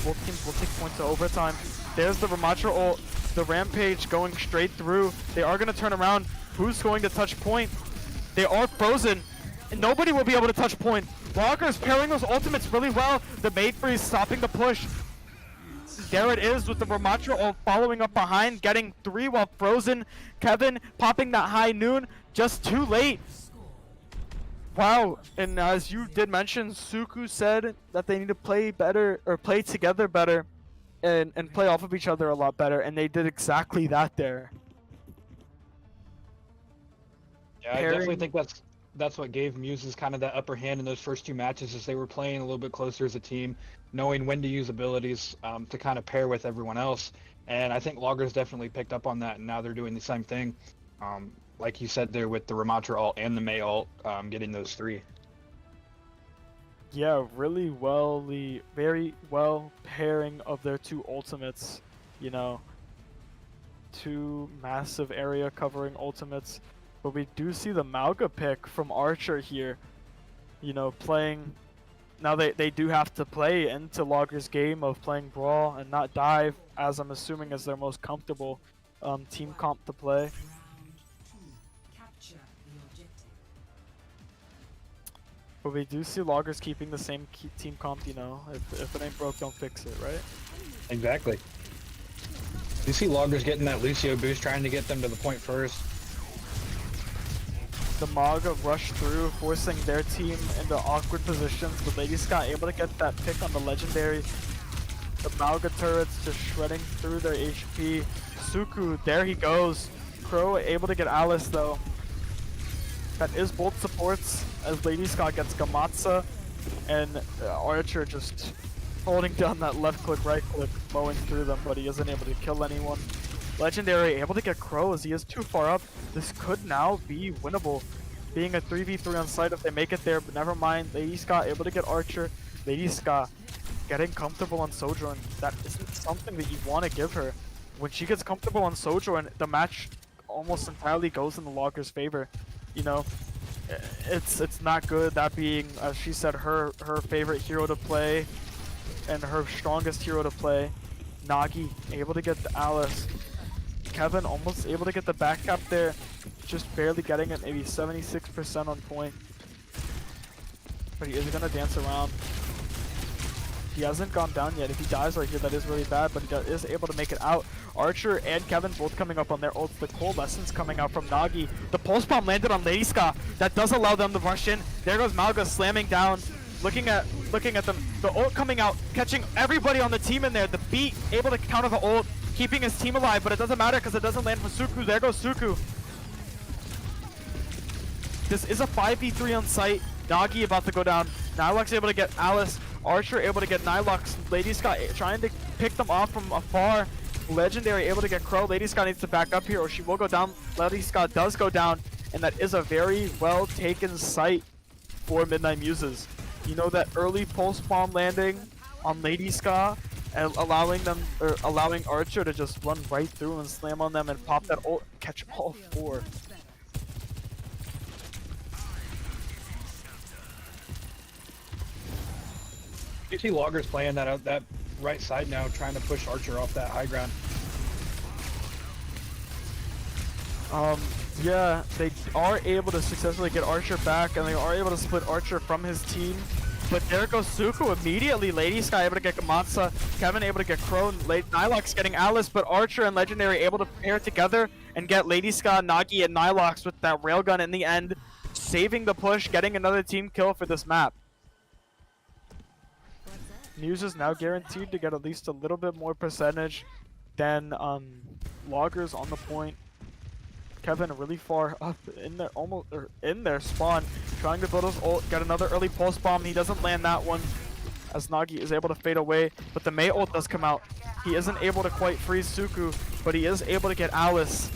Both teams will take points to overtime. There's the Ramattra ult, the Rampage going straight through. They are going to turn around. Who's going to touch point? They are frozen, and nobody will be able to touch point. Loggers pairing those ultimates really well. The Maid Freeze stopping the push. There it is with the Ramattra ult following up behind, getting 3 while frozen. Kevin popping that high noon, just too late. Wow, and as you did mention, Suku said that they need to play better, or play together better, and play off of each other a lot better, and they did exactly that there. Yeah, I definitely think that's what gave Muses kind of that upper hand in those first 2 matches, is they were playing a little bit closer as a team, knowing when to use abilities to kind of pair with everyone else. And I think Loggers definitely picked up on that, and now they're doing the same thing. Like you said there with the Ramattra ult and the Mei ult, getting those 3. Yeah, really well, very well pairing of their 2 ultimates, you know. 2 massive area covering ultimates. But we do see the Malga pick from Archer here, you know, playing. Now they do have to play into Logger's game of playing Brawl and not Dive, as I'm assuming is their most comfortable team comp to play. Round 2. Capture the objective. But we do see Loggers keeping the same team comp, you know. If it ain't broke, don't fix it, right? Exactly. You see Loggers getting that Lucio boost, trying to get them to the point first. The Maga rush through, forcing their team into awkward positions, but Lady Scott able to get that pick on the Legendary. The Malga turrets just shredding through their HP. Suku, there he goes. Crow able to get Alice though. That is both supports as Lady Scott gets Gamatsa, and Archer just holding down that left click, right click, mowing through them, but he isn't able to kill anyone. Legendary able to get Crow as he is too far up. This could now be winnable, being a 3v3 on site if they make it there, but never mind. Lady Ska able to get Archer. Lady Ska getting comfortable on Sojourn. That isn't something that you want to give her. When she gets comfortable on Sojourn, the match almost entirely goes in the Logger's favor. You know, it's not good, that being, as she said, her favorite hero to play and her strongest hero to play. Nagi able to get the Alice. Kevin almost able to get the back cap there, just barely getting it, maybe 76% on point. But he is gonna dance around. He hasn't gone down yet. If he dies right here, that is really bad, but he is able to make it out. Archer and Kevin both coming up on their ults. The Coalescence coming out from Nagi. The pulse bomb landed on Lady Ska. That does allow them to rush in. There goes Malga slamming down. looking at them. The ult coming out, catching everybody on the team in there. The beat able to counter the ult, keeping his team alive, but it doesn't matter because it doesn't land for Suku. There goes Suku. This is a 5v3 on site. Nagi about to go down. Nilux able to get Alice. Archer able to get Nilux. Lady Scott trying to pick them off from afar. Legendary able to get Crow. Lady Scott needs to back up here or she will go down. Lady Scott does go down. And that is a very well taken site for Midnight Muses. You know, that early pulse bomb landing on Lady Ska and allowing Archer to just run right through and slam on them and pop that ult, catch all four. You see Loggers playing that right side now, trying to push Archer off that high ground. Yeah, they are able to successfully get Archer back, and they are able to split Archer from his team. But there goes Suku immediately. Lady Sky able to get Gamatsa, Kevin able to get Crow, Nilox getting Alice, but Archer and Legendary able to pair together and get Lady Sky, Nagi, and Nilox with that railgun in the end, saving the push, getting another team kill for this map. Muse is now guaranteed to get at least a little bit more percentage than Loggers on the point. Kevin really far up in their in their spawn, trying to build his ult, get another early pulse bomb. He doesn't land that one as Nagi is able to fade away, but the Mei ult does come out. He isn't able to quite freeze Suku, but he is able to get Alice.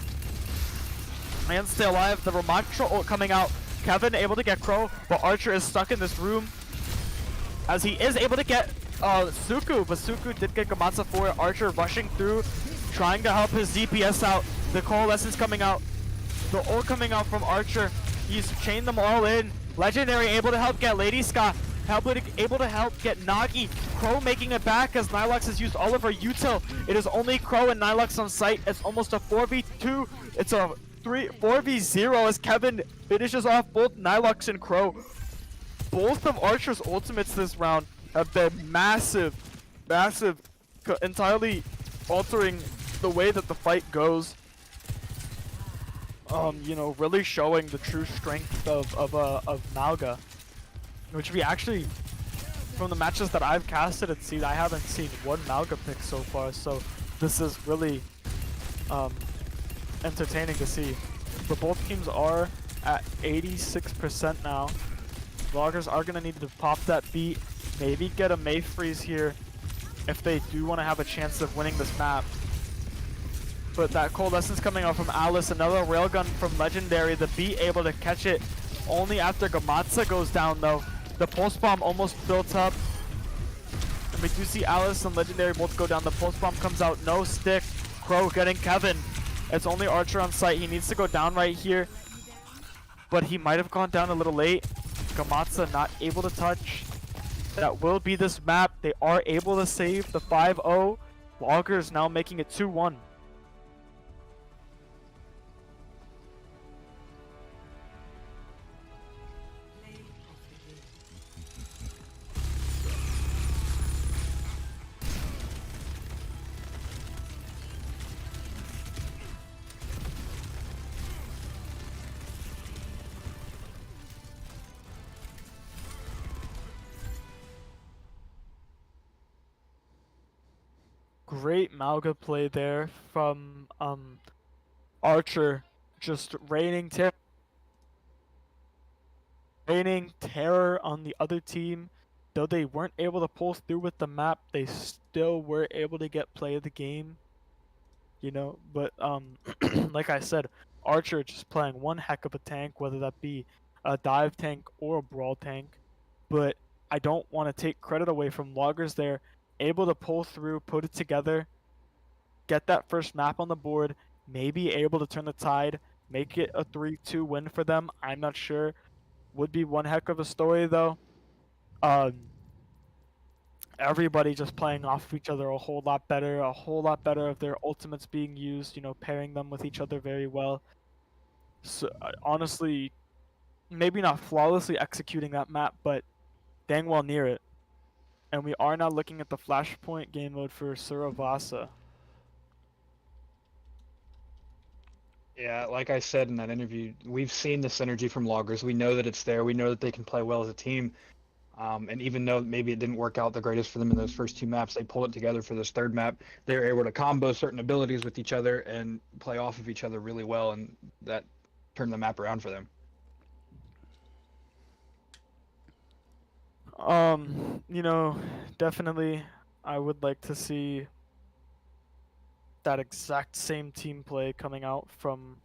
And stay alive. The Ramattra ult coming out. Kevin able to get Crow, but Archer is stuck in this room as he is able to get Suku, but Suku did get Gamatsa for it. Archer rushing through, trying to help his DPS out. The Coalescence coming out. The ult coming out from Archer. He's chained them all in. Legendary able to help get Lady Ska. Able to help get Nagi. Crow making it back as Nilux has used all of her util. It is only Crow and Nilux on site. It's almost a 4v2. It's a 4v0 as Kevin finishes off both Nilux and Crow. Both of Archer's ultimates this round have been massive, entirely altering the way that the fight goes. You know, really showing the true strength of Malga, which we actually, from the matches that I've casted and seen, I haven't seen one Malga pick so far. So this is really entertaining to see. But both teams are at 86% now. Loggers are gonna need to pop that beat, maybe get a Mei freeze here if they do want to have a chance of winning this map. But that Coalescence coming out from Alice, another railgun from Legendary, the beat able to catch it only after Gamatsa goes down though. The pulse bomb almost built up. And we do see Alice and Legendary both go down. The pulse bomb comes out, no stick. Crow getting Kevin. It's only Archer on site. He needs to go down right here. But he might have gone down a little late. Gamatsa not able to touch. That will be this map. They are able to save the 5-0. Loggers now making it 2-1. Great Malga play there from Archer, just raining terror on the other team. Though they weren't able to pull through with the map, they still were able to get play of the game. You know, but like I said, Archer just playing one heck of a tank, whether that be a dive tank or a brawl tank. But I don't want to take credit away from Loggers there. Able to pull through, put it together, get that first map on the board, maybe able to turn the tide, make it a 3-2 win for them. I'm not sure. Would be one heck of a story though. Everybody just playing off of each other a whole lot better of their ultimates being used, you know, pairing them with each other very well. So honestly, maybe not flawlessly executing that map, but dang well near it. And we are now looking at the Flashpoint game mode for Suravasa. Yeah, like I said in that interview, we've seen the synergy from Loggers. We know that it's there. We know that they can play well as a team. And even though maybe it didn't work out the greatest for them in those first 2 maps, they pulled it together for this third map. They were able to combo certain abilities with each other and play off of each other really well, and that turned the map around for them. You know, definitely I would like to see that exact same team play coming out from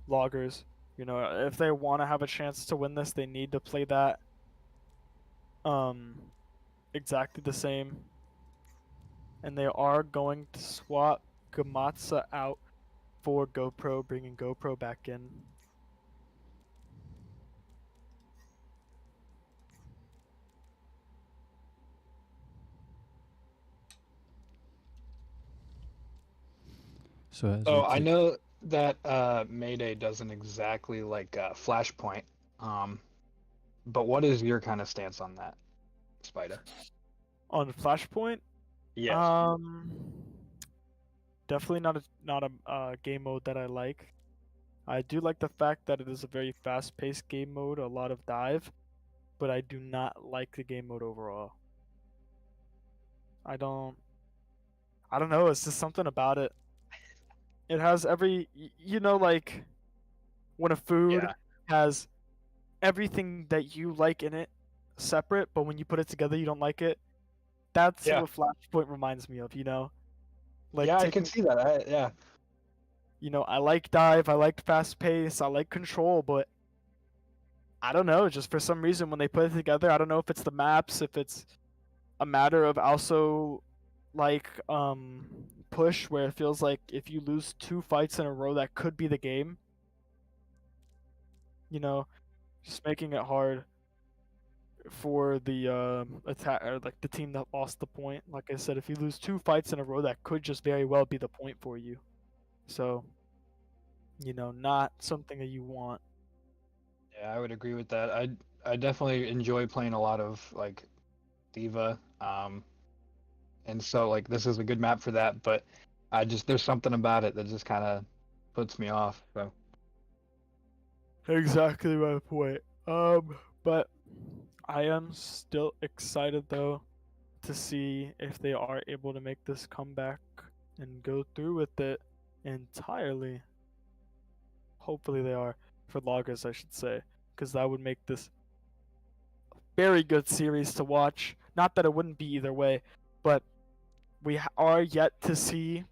Loggers. You know, if they want to have a chance to win this, they need to play that exactly the same. And they are going to swap Gamatsa out for GoPro, bringing GoPro back in. So as So we I keep- know that Mayday doesn't exactly like Flashpoint, but what is your kind of stance on that, Spida? On Flashpoint, Yes. definitely not a game mode that I like. I do like the fact that it is a very fast-paced game mode, a lot of dive, but I do not like the game mode overall. I don't know, it's just something about it. It has you know, like when a food Yeah. has everything that you like in it separate, but when you put it together you don't like it. That's Yeah. what Flashpoint reminds me of, you know? Like Yeah, I can see that. Yeah. You know, I like dive, I like fast pace, I like control, but I don't know, just for some reason when they put it together, I don't know if it's the maps, if it's a matter of also like push where it feels like if you lose 2 fights in a row that could be the game. You know, just making it hard for the attack or like the team that lost the point. Like I said, if you lose 2 fights in a row that could just very well be the point for you. So, you know, not something that you want. Yeah, I would agree with that. I definitely enjoy playing a lot of like Diva, and so like this is a good map for that. But there's something about it that just kind of puts me off. So Exactly my point. But I am still excited though to see if they are able to make this comeback and go through with it entirely. Hopefully they are, for Loggers I should say, because that would make this a very good series to watch. Not that it wouldn't be either way, but we are yet to see,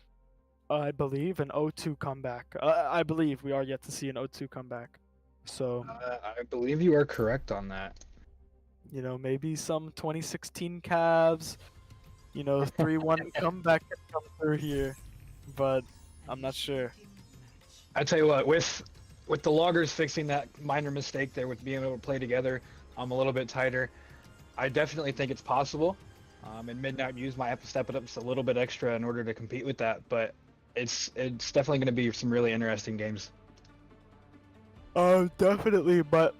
I believe, an O2 comeback. I believe we are yet to see an O2 comeback. So, I believe you are correct on that. you know, maybe some 2016 Cavs, you know, 3-1 comeback can come through here, but I'm not sure. I tell you what, with the Loggers fixing that minor mistake there with being able to play together, I'm a little bit tighter. I definitely think it's possible. And Midnight Muses might have to step it up just a little bit extra in order to compete with that, but it's definitely going to be some really interesting games. Definitely, but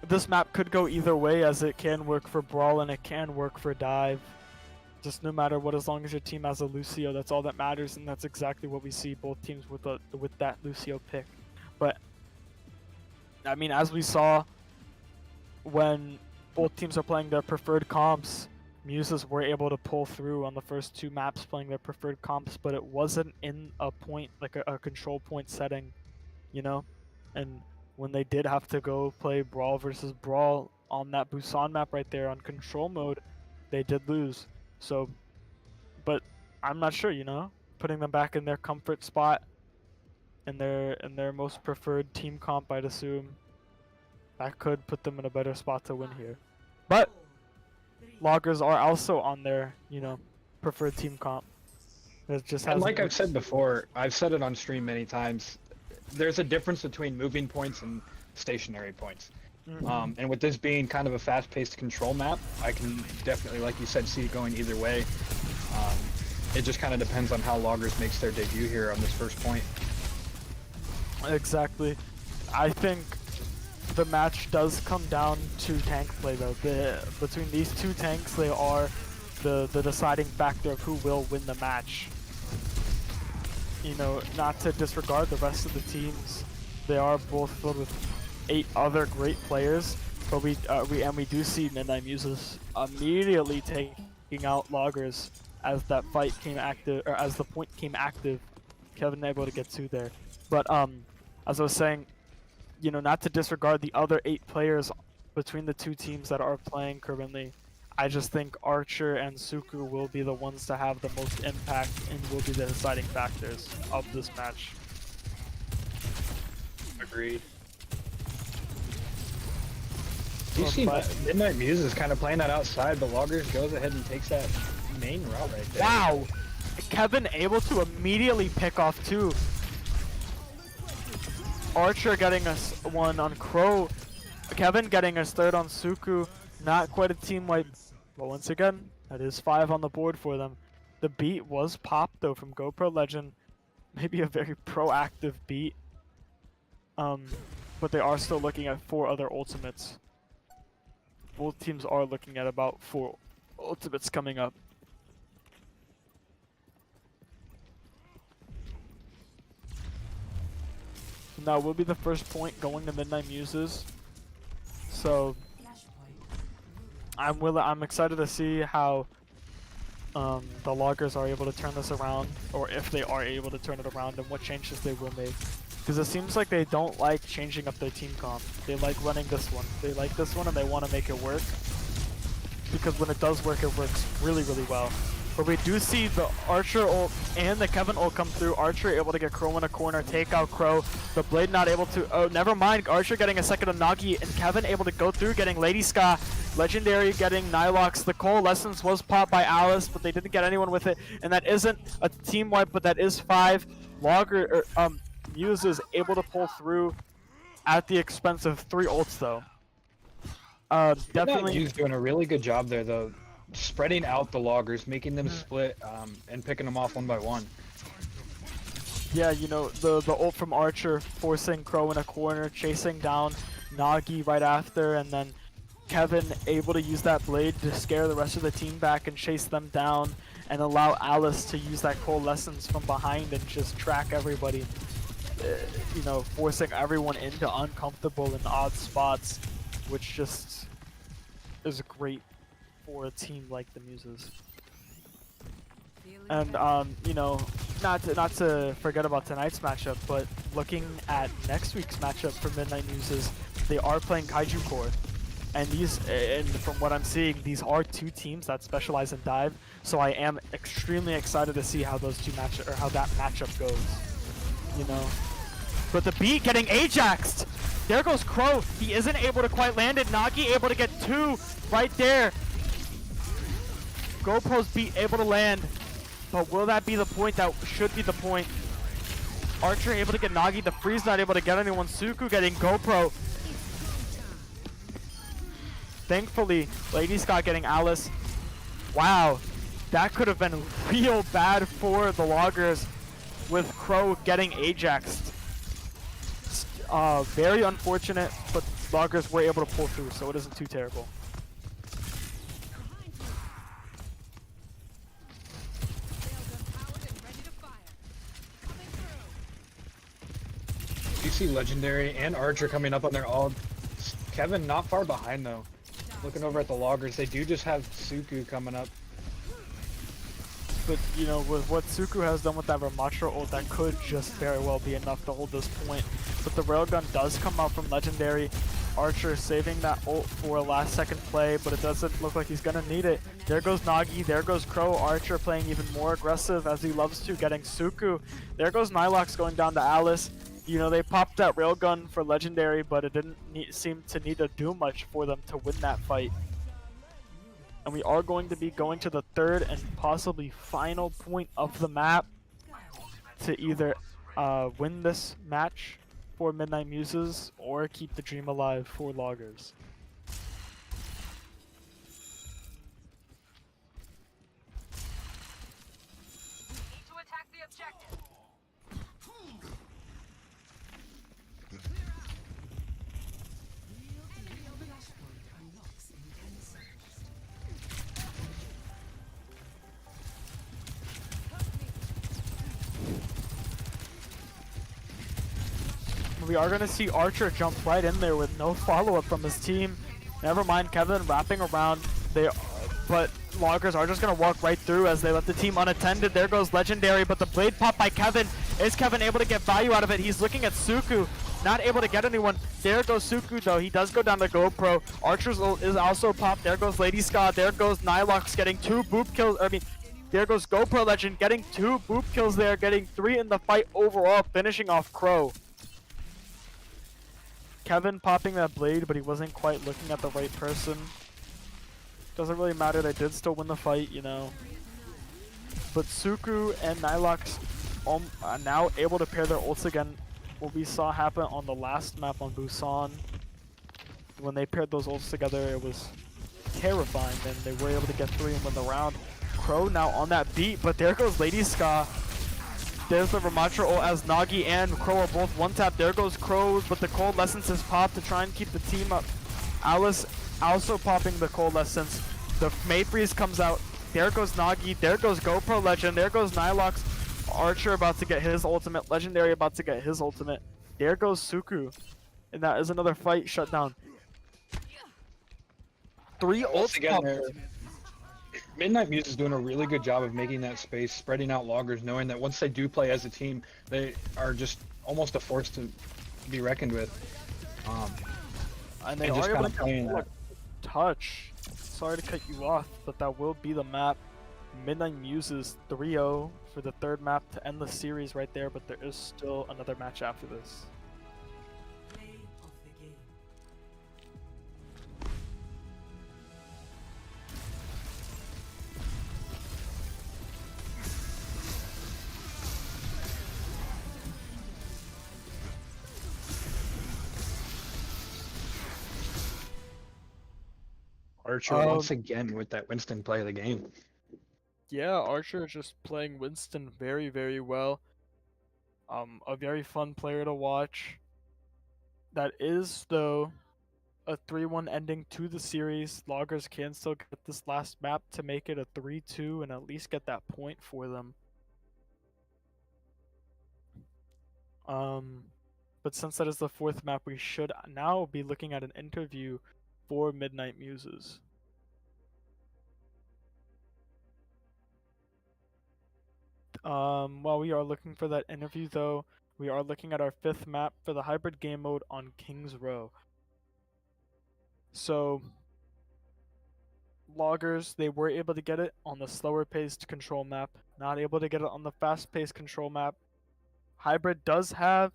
this map could go either way, as it can work for Brawl and it can work for Dive. Just no matter what, as long as your team has a Lucio, that's all that matters, and that's exactly what we see both teams with that Lucio pick. But I mean, as we saw when both teams are playing their preferred comps, Muses were able to pull through on the first 2 maps playing their preferred comps, but it wasn't in a point, like a control point setting, you know? And when they did have to go play Brawl versus Brawl on that Busan map right there on control mode, they did lose. So, but I'm not sure, you know? Putting them back in their comfort spot, in their most preferred team comp, I'd assume, that could put them in a better spot to win here. But Loggers are also on their, you know, preferred team comp. It just And hasn't like I've worked. said before, I've said it on stream many times, there's a difference between moving points and stationary points. And with this being kind of a fast-paced control map, I can definitely, like you said, see it going either way. It just kind of depends on how Loggers makes their debut here on this first point. Exactly. I think the match does come down to tank play though. Between these 2 tanks, they are the deciding factor of who will win the match. You know, not to disregard the rest of the teams. They are both filled with 8 other great players, But we do see Midnight Muses immediately taking out Loggers as that fight came active, or as the point came active. Kevin able to get 2 there. But as I was saying, you know, not to disregard the other 8 players between the 2 teams that are playing currently. I just think Archer and Suku will be the ones to have the most impact and will be the deciding factors of this match. Agreed. You see Midnight Muses kind of playing that outside, but Loggers goes ahead and takes that main route right there. Wow! Kevin able to immediately pick off 2. Archer getting us 1 on Crow. Kevin getting us 3rd on Suku. Not quite a team wipe. But once again, that is 5 on the board for them. The beat was popped though from GoPro Legend. Maybe a very proactive beat. But they are still looking at 4 other ultimates. Both teams are looking at about 4 ultimates coming up. Now will be the first point going to Midnight Muses. So I'm excited to see how the Loggers are able to turn this around, or if they are able to turn it around, and what changes they will make. Because it seems like they don't like changing up their team comp. They like running this one. They like this one and they want to make it work. Because when it does work, it works really, really well. But we do see the Archer ult and the Kevin ult come through. Archer able to get Crow in a corner, take out Crow. The Blade not able to, oh, never mind. Archer getting a second of Nagi, and Kevin able to go through, getting Lady Ska. Legendary getting Nilox. The Coalescence was popped by Alice, but they didn't get anyone with it. And that isn't a team wipe, but that is 5. Muses able to pull through at the expense of 3 ults though. Definitely. He's doing a really good job there though. Spreading out the Loggers, making them split, and picking them off 1 by 1. Yeah, you know, the ult from Archer forcing Crow in a corner, chasing down Nagi right after, and then Kevin able to use that blade to scare the rest of the team back and chase them down, and allow Alice to use that Coalescence from behind and just track everybody. You know, forcing everyone into uncomfortable and odd spots, which just is great for a team like the Muses. And you know, not to forget about tonight's matchup, but looking at next week's matchup for Midnight Muses, they are playing Kaiju Core, and from what I'm seeing, these are 2 teams that specialize in dive. So I am extremely excited to see how those 2 how that matchup goes. You know, but the beat getting Ajaxed. There goes Crow. He isn't able to quite land it. Nagi able to get 2 right there. GoPro's beat able to land, but will that be the point? That should be the point. Archer able to get Nagi. The freeze not able to get anyone. Suku getting GoPro. Thankfully, Lady Scott getting Alice. Wow, that could have been real bad for the Loggers with Crow getting Ajaxed. Very unfortunate, but Loggers were able to pull through, so it isn't too terrible. You see Legendary and Archer coming up on their ult. Kevin not far behind though. Looking over at the Loggers, they do just have Suku coming up. But, you know, with what Suku has done with that Ramatra ult, that could just very well be enough to hold this point. But the Railgun does come out from Legendary. Archer saving that ult for a last second play, but it doesn't look like he's gonna need it. There goes Nagi, there goes Crow. Archer playing even more aggressive as he loves to, getting Suku. There goes Nilox going down to Alice. You know, they popped that Railgun for Legendary, but it didn't seem to need to do much for them to win that fight. And we are going to be going to the 3rd and possibly final point of the map to either win this match for Midnight Muses or keep the dream alive for Loggers. Need to attack the objective. We are going to see Archer jump right in there with no follow-up from his team. Never mind, Kevin wrapping around. But Loggers are just gonna walk right through as they left the team unattended. There goes Legendary, but the blade pop by Kevin. Is Kevin able to get value out of it? He's looking at Suku, not able to get anyone. There goes Suku though. He does go down to GoPro. Archer's ult is also popped. There goes Lady Ska. There goes Nilox getting 2 boop kills. There goes GoPro Legend getting 2 boop kills there, getting 3 in the fight overall, finishing off Crow. Kevin popping that blade, but he wasn't quite looking at the right person. Doesn't really matter, they did still win the fight, you know. But Suku and Nilox are now able to pair their ults again. What we saw happen on the last map on Busan, when they paired those ults together, it was terrifying, and they were able to get 3 and win the round. Crow now on that beat, but there goes Lady Ska. There's the Ramatra ult as Nagi and Crow are both one tap. There goes Crow, but the Coalescence is popped to try and keep the team up. Alice also popping the Coalescence. The Mayfreeze comes out. There goes Nagi. There goes GoPro Legend. There goes Nilox. Archer about to get his ultimate. Legendary about to get his ultimate. There goes Suku. And that is another fight shut down. 3 ults Together. Midnight Muses is doing a really good job of making that space, spreading out Loggers, knowing that once they do play as a team, they are just almost a force to be reckoned with. And they and just are able kind to of playing that. touch. Sorry to cut you off, but that will be the map. Midnight Muses 3-0 for the 3rd map to end the series right there, but there is still another match after this. Play of the game. Archer once again with that Winston play of the game. Yeah, Archer is just playing Winston very, very well. A very fun player to watch. That is, though, a 3-1 ending to the series. Loggers can still get this last map to make it a 3-2 and at least get that point for them. But since that is the 4th map, we should now be looking at an interview for Midnight Muses. While we are looking for that interview, though, we are looking at our 5th map for the hybrid game mode on King's Row. So, Loggers, they were able to get it on the slower paced control map, not able to get it on the fast paced control map. Hybrid does have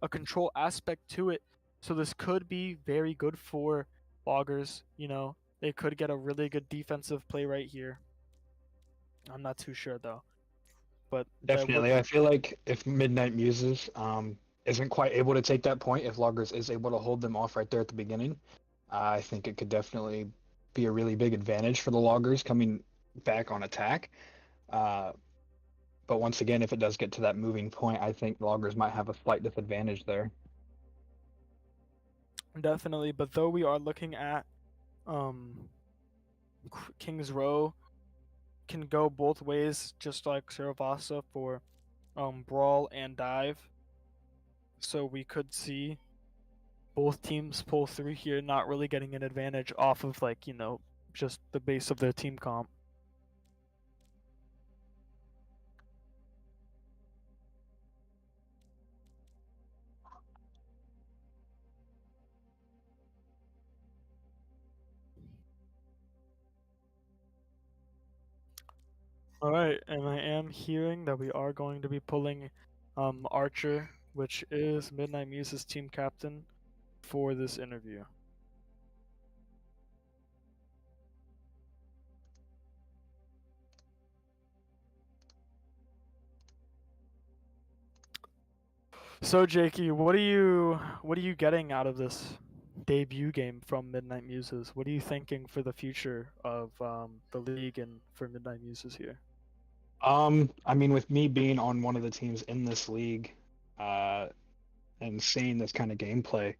a control aspect to it, so this could be very good for Loggers. You know, they could get a really good defensive play right here. I'm not too sure though. But Definitely, I feel like if Midnight Muses isn't quite able to take that point, if Loggers is able to hold them off right there at the beginning, I think it could definitely be a really big advantage for the Loggers coming back on attack. But once again, if it does get to that moving point, I think Loggers might have a slight disadvantage there. Definitely, but though we are looking at King's Row can go both ways, just like Saravasa for Brawl and Dive. So we could see both teams pull through here, not really getting an advantage off of, like, you know, just the base of their team comp. Alright, and I am hearing that we are going to be pulling Archer, which is Midnight Muses team captain, for this interview. So Jakey, what are you getting out of this debut game from Midnight Muses? What are you thinking for the future of the league and for Midnight Muses here? I mean, with me being on one of the teams in this league, and seeing this kind of gameplay,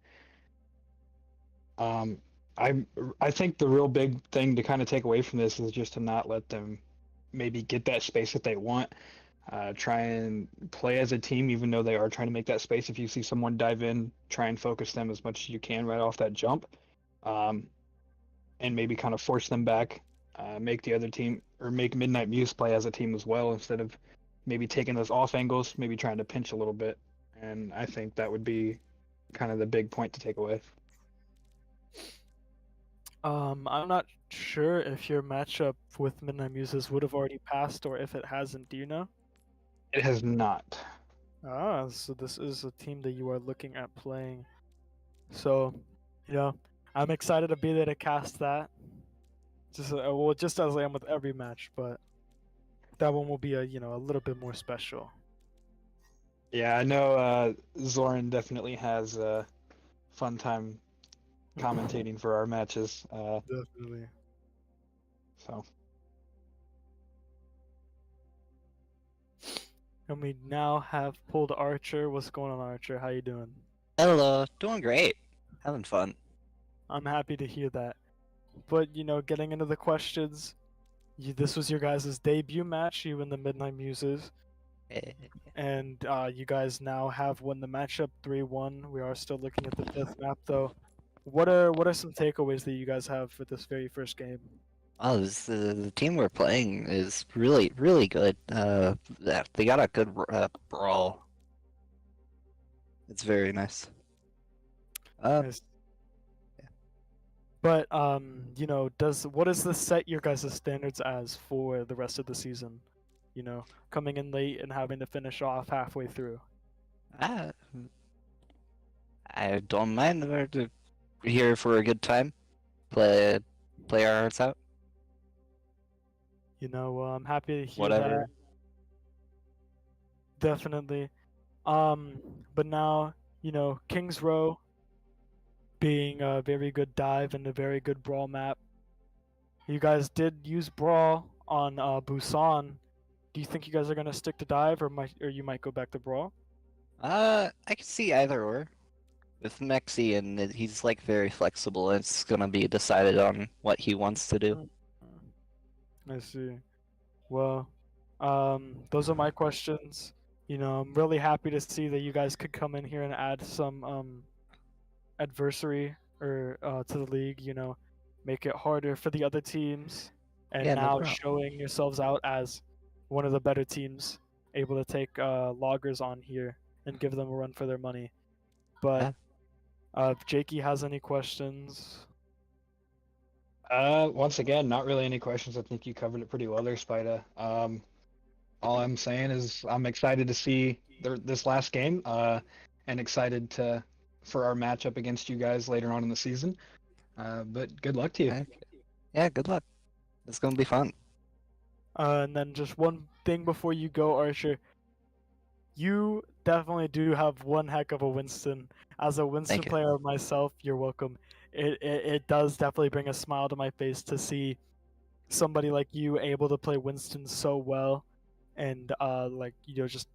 I think the real big thing to kind of take away from this is just to not let them maybe get that space that they want. Try and play as a team, even though they are trying to make that space. If you see someone dive in, try and focus them as much as you can right off that jump. and maybe kind of force them back, make the other team or make Midnight Muse play as a team as well instead of maybe taking those off angles, maybe trying to pinch a little bit. And I think that would be kind of the big point to take away. I'm not sure if your matchup with Midnight Muses would have already passed or if it hasn't. Do you know? It has not. Ah, so this is a team that you are looking at playing. So, I'm excited to be there to cast that. Just as I am with every match, but that one will be a little bit more special. Yeah, I know Zoran definitely has a fun time commentating for our matches. Definitely. So And we now have pulled Archer. What's going on, Archer? How you doing? Hello, doing great. Having fun. I'm happy to hear that. But getting into the questions, this was your guys' debut match, you and the Midnight Muses, Eh, and you guys now have won the matchup 3-1. We are still looking at the fifth map, though. What are some takeaways that you guys have for this very first game? Oh, the team we're playing is really, really good. They got a good brawl. It's very nice. Yes. But what does this set your guys' standards as for the rest of the season? Coming in late and having to finish off halfway through. I don't mind. We're here for a good time. Play our hearts out. I'm happy to hear Whatever. that. Definitely. But now, King's Row being a very good dive and a very good brawl map. You guys did use brawl on Busan. Do you think you guys are gonna stick to dive, or you might go back to brawl? I can see either or. With Mexi, and he's like very flexible. It's gonna be decided on what he wants to do. I see. Well, those are my questions. I'm really happy to see that you guys could come in here and add some adversary or to the league. Make it harder for the other teams, and Yeah, no now problem. showing yourselves out as one of the better teams, able to take loggers on here and give them a run for their money. But if Jakey has any questions. once again, not really any questions. I think you covered it pretty well there, Spida. All I'm saying is I'm excited to see this last game, and excited for our matchup against you guys later on in the season. But good luck to you. Yeah, good luck. It's gonna be fun. And then just one thing before you go, Archer. You definitely do have one heck of a Winston. As a Winston Thank you. player myself, you're welcome. It does definitely bring a smile to my face to see somebody like you able to play Winston so well, and just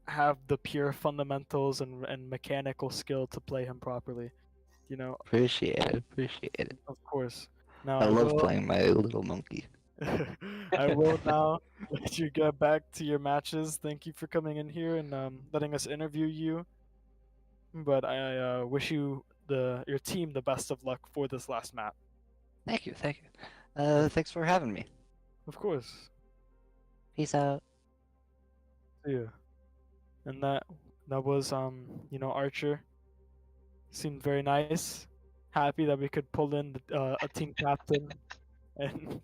have the pure fundamentals and mechanical skill to play him properly. Appreciate it. Of course. Now I love will- playing my little monkey. I will now let you get back to your matches. Thank you for coming in here and letting us interview you. But I wish you your team the best of luck for this last map. Thank you. Thanks for having me. Of course. Peace out. See ya. And that was Archer. Seemed very nice. Happy that we could pull in a team captain and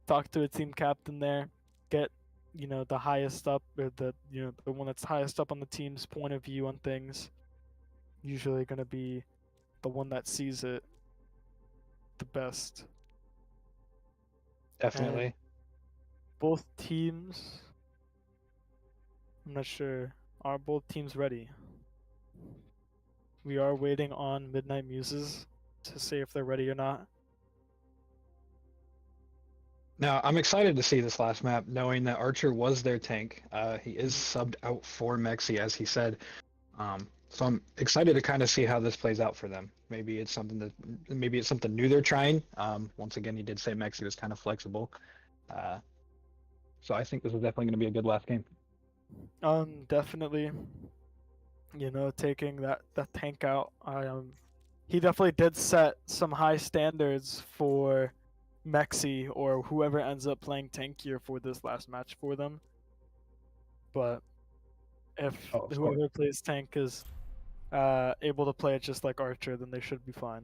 talk to a team captain there. Get the highest up, or the one that's highest up on the team's point of view on things. Usually gonna be the one that sees it the best. Definitely. Both teams, I'm not sure, are both teams ready? We are waiting on Midnight Muses to say if they're ready or not. Now, I'm excited to see this last map, knowing that Archer was their tank. He is subbed out for Mexi, as he said. So I'm excited to kind of see how this plays out for them. Maybe it's something new they're trying. Once again, he did say Mexi was kind of flexible. So I think this is definitely going to be a good last game. Definitely. Taking that tank out, he definitely did set some high standards for Mexi or whoever ends up playing tankier for this last match for them. But if Oh, of course. whoever plays tank is able to play it just like Archer, then they should be fine.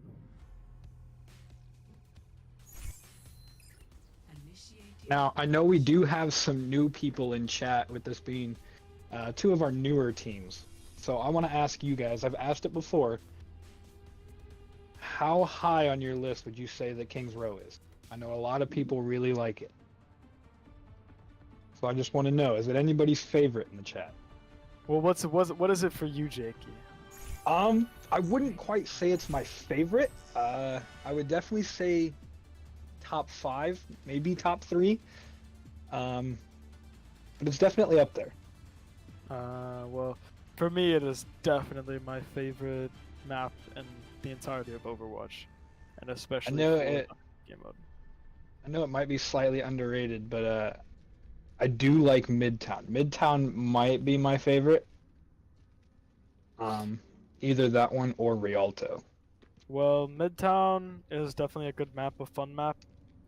Initiating Now, I know we do have some new people in chat with this being two of our newer teams. So I want to ask you guys, I've asked it before, how high on your list would you say that King's Row is? I know a lot of people really like it. So I just want to know, is it anybody's favorite in the chat? Well, what is it for you, Jakey? I wouldn't quite say it's my favorite. I would definitely say top 5, maybe top 3. But it's definitely up there. Well, for me, it is definitely my favorite map in the entirety of Overwatch, and especially know for it- game mode. I know it might be slightly underrated, but I do like Midtown. Midtown might be my favorite. Either that one or Rialto. Well, Midtown is definitely a good map, a fun map,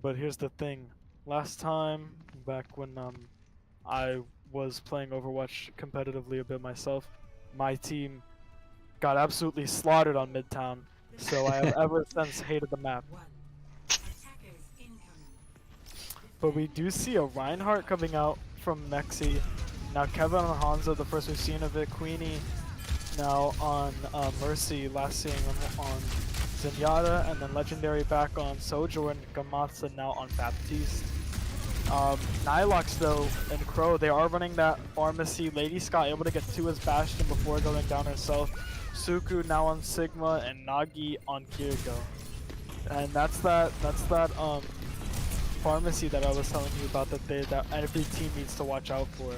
but here's the thing. Last time, back when I was playing Overwatch competitively a bit myself, my team got absolutely slaughtered on Midtown, so I have ever since hated the map. 1. Attackers incoming. But we do see a Reinhardt coming out from Mexi. Now Kevin on Hanzo, the first we've seen of it. Queenie now on Mercy, last seeing him on Zenyatta, and then Legendary back on Sojourn, Gamatsa now on Baptiste. Nilox though and Crow, they are running that pharmacy. Lady Scott able to get to his Bastion before going down herself. Suku now on Sigma and Nagi on Kiriko. And that's that pharmacy that I was telling you about that every team needs to watch out for.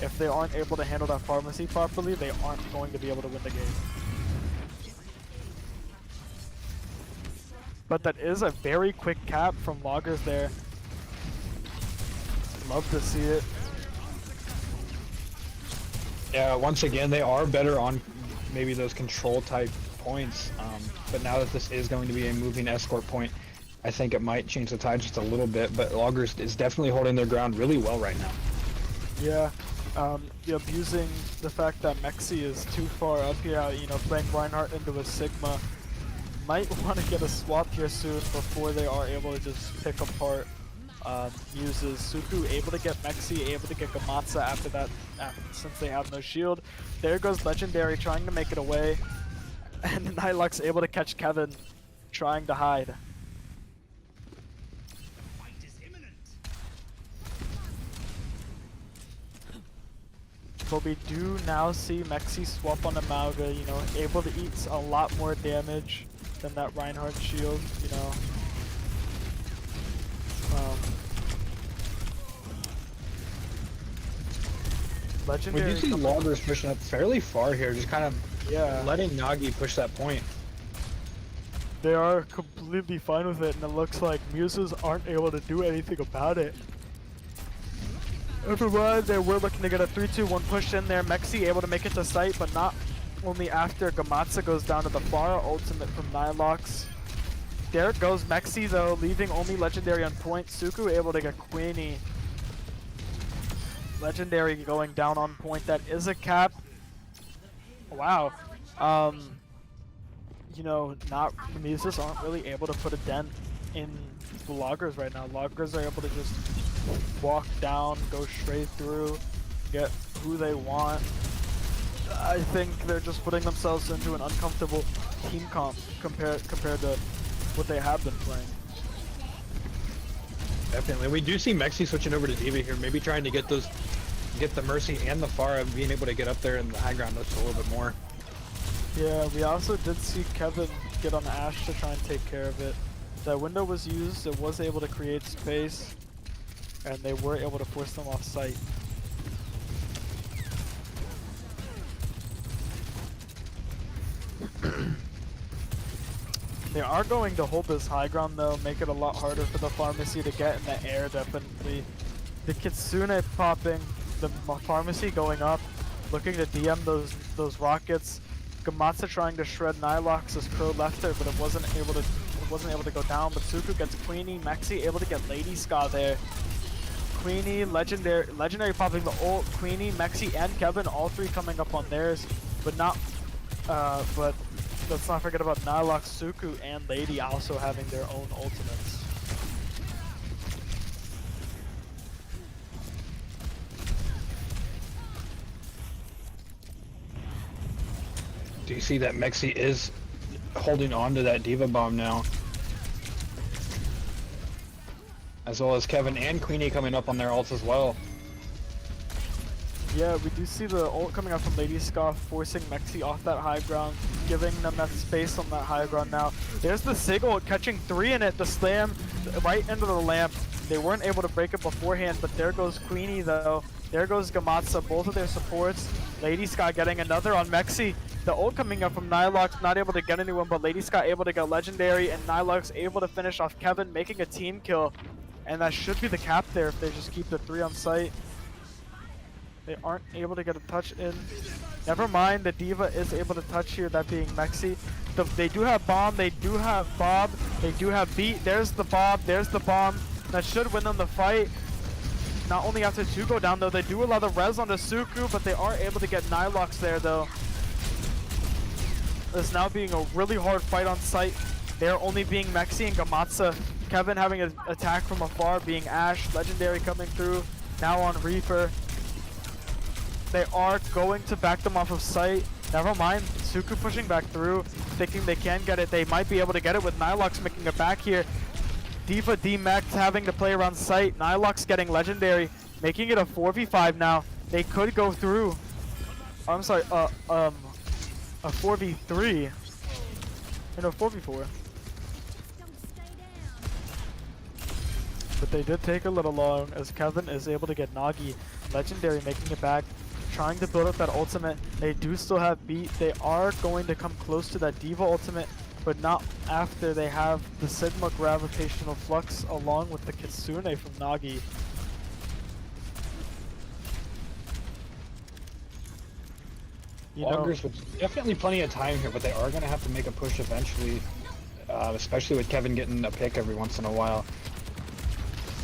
If they aren't able to handle that pharmacy properly, they aren't going to be able to win the game. But that is a very quick cap from Loggers there. Love to see it. Yeah, once again, they are better on maybe those control type points. But now that this is going to be a moving escort point, I think it might change the tide just a little bit. But Loggers is definitely holding their ground really well right now. Yeah. Abusing the fact that Mexi is too far up here, playing Reinhardt into a Sigma. Might want to get a swap here soon before they are able to just pick apart Muses. Suku able to get Mexi, able to get Gamatsa after that, since they have no shield. There goes Legendary trying to make it away. And Nilux able to catch Kevin, trying to hide. But we do now see Mexi swap on Amalga, able to eat a lot more damage than that Reinhardt shield, We Legendary. do see Loggers pushing up fairly far here, just kind of letting Nagi push that point. They are completely fine with it, and it looks like Muses aren't able to do anything about it. Otherwise, they were looking to get a 3-2-1 push in there. Mexi able to make it to site, but not only after Gamatsa goes down to the Pharah ultimate from Nilox. There goes Mexi though, leaving only Legendary on point. Suku able to get Queenie. Legendary going down on point. That is a cap. Wow. Not the Muses aren't really able to put a dent in the Loggers right now. Loggers are able to just walk down, go straight through, get who they want. I think they're just putting themselves into an uncomfortable team comp compared to what they have been playing. Definitely. We do see Mexi switching over to D.Va here, maybe trying to get the Mercy and the Pharah, being able to get up there in the high ground just a little bit more. Yeah, we also did see Kevin get on Ashe to try and take care of it. That window was used, it was able to create space, and they were able to force them off site. They are going to hold this high ground though, make it a lot harder for the pharmacy to get in the air definitely. The Kitsune popping, the pharmacy going up, looking to DM those rockets. Gamatsa trying to shred Nilox as Crow left her, but it wasn't able to go down. But Suku gets Queenie, Mexi able to get Lady Ska there. Queenie, legendary popping the ult, Queenie, Mexi, and Kevin, all three coming up on theirs, but let's not forget about Nilox, Suku, and Lady also having their own ultimates. Do you see that Mexi is holding on to that Diva Bomb now? As well as Kevin and Queenie coming up on their ults as well. Yeah, we do see the ult coming out from Lady Ska, forcing Mexi off that high ground, giving them that space on that high ground now. There's the Sig ult, catching 3 in it, the slam right into the lamp. They weren't able to break it beforehand, but there goes Queenie though. There goes Gamatsa, both of their supports. Lady Ska getting another on Mexi. The ult coming up from Nilox, not able to get anyone, but Lady Ska able to get Legendary, and Nilox able to finish off Kevin, making a team kill. And that should be the cap there if they just keep the 3 on site. They aren't able to get a touch in. Never mind, the Diva is able to touch here, that being Mexi. They do have Bomb, they do have Bob, they do have Beat. There's the Bob, there's the Bomb. That should win them the fight. Not only after 2 go down though, they do allow the res onto Suku, but they are able to get Nilox there though. This now being a really hard fight on site. They're only being Mexi and Gamatsa. Kevin having an attack from afar, being Ash. Legendary coming through, now on Reaper. They are going to back them off of site. Never mind, Suku pushing back through, thinking they can get it. They might be able to get it with Nilox making it back here. Diva D-Max having to play around site. Nilox getting Legendary, making it a 4v5 now. They could go through. I'm sorry, a 4v3. No, 4v4. But they did take a little long as Kevin is able to get Nagi. Legendary making it back, trying to build up that ultimate. They do still have Beat. They are going to come close to that Diva ultimate, but not after they have the Sigma Gravitational Flux along with the Kitsune from Nagi. Loggers with definitely plenty of time here, but they are going to have to make a push eventually, especially with Kevin getting a pick every once in a while.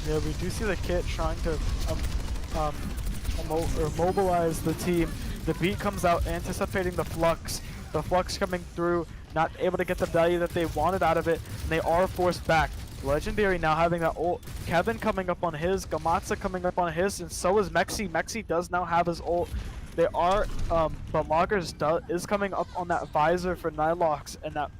Yeah, we do see the Kit trying to mobilize the team. The Beat comes out anticipating the Flux. The Flux coming through, not able to get the value that they wanted out of it, and they are forced back. Legendary now having that ult. Kevin coming up on his, Gamatsa coming up on his, and so is Mexi. Mexi does now have his ult. They are, but Loggers is coming up on that visor for Nilox,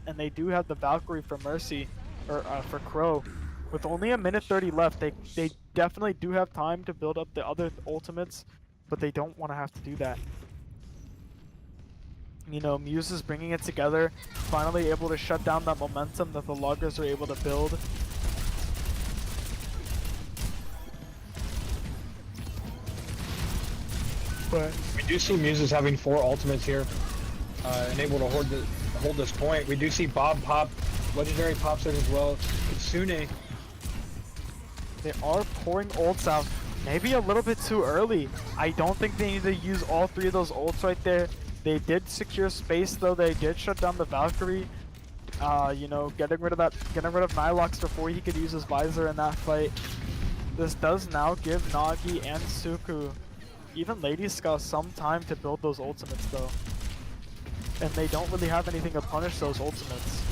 and they do have the Valkyrie for Mercy, or for Crow. With only a minute 30 left, they definitely do have time to build up the other ultimates, but they don't want to have to do that. You know, Muse is bringing it together, finally able to shut down that momentum that the Loggers are able to build. But we do see Muses having 4 ultimates here, and able to hold this point. We do see Bob pop, Legendary pops it as well. Kitsune. They are pouring ults out, maybe a little bit too early. I don't think they need to use all 3 of those ults right there. They did secure space though. They did shut down the Valkyrie. You know, getting rid of Nilox before he could use his visor in that fight. This does now give Nagi and Suku, even Lady Ska, some time to build those ultimates though. And they don't really have anything to punish those ultimates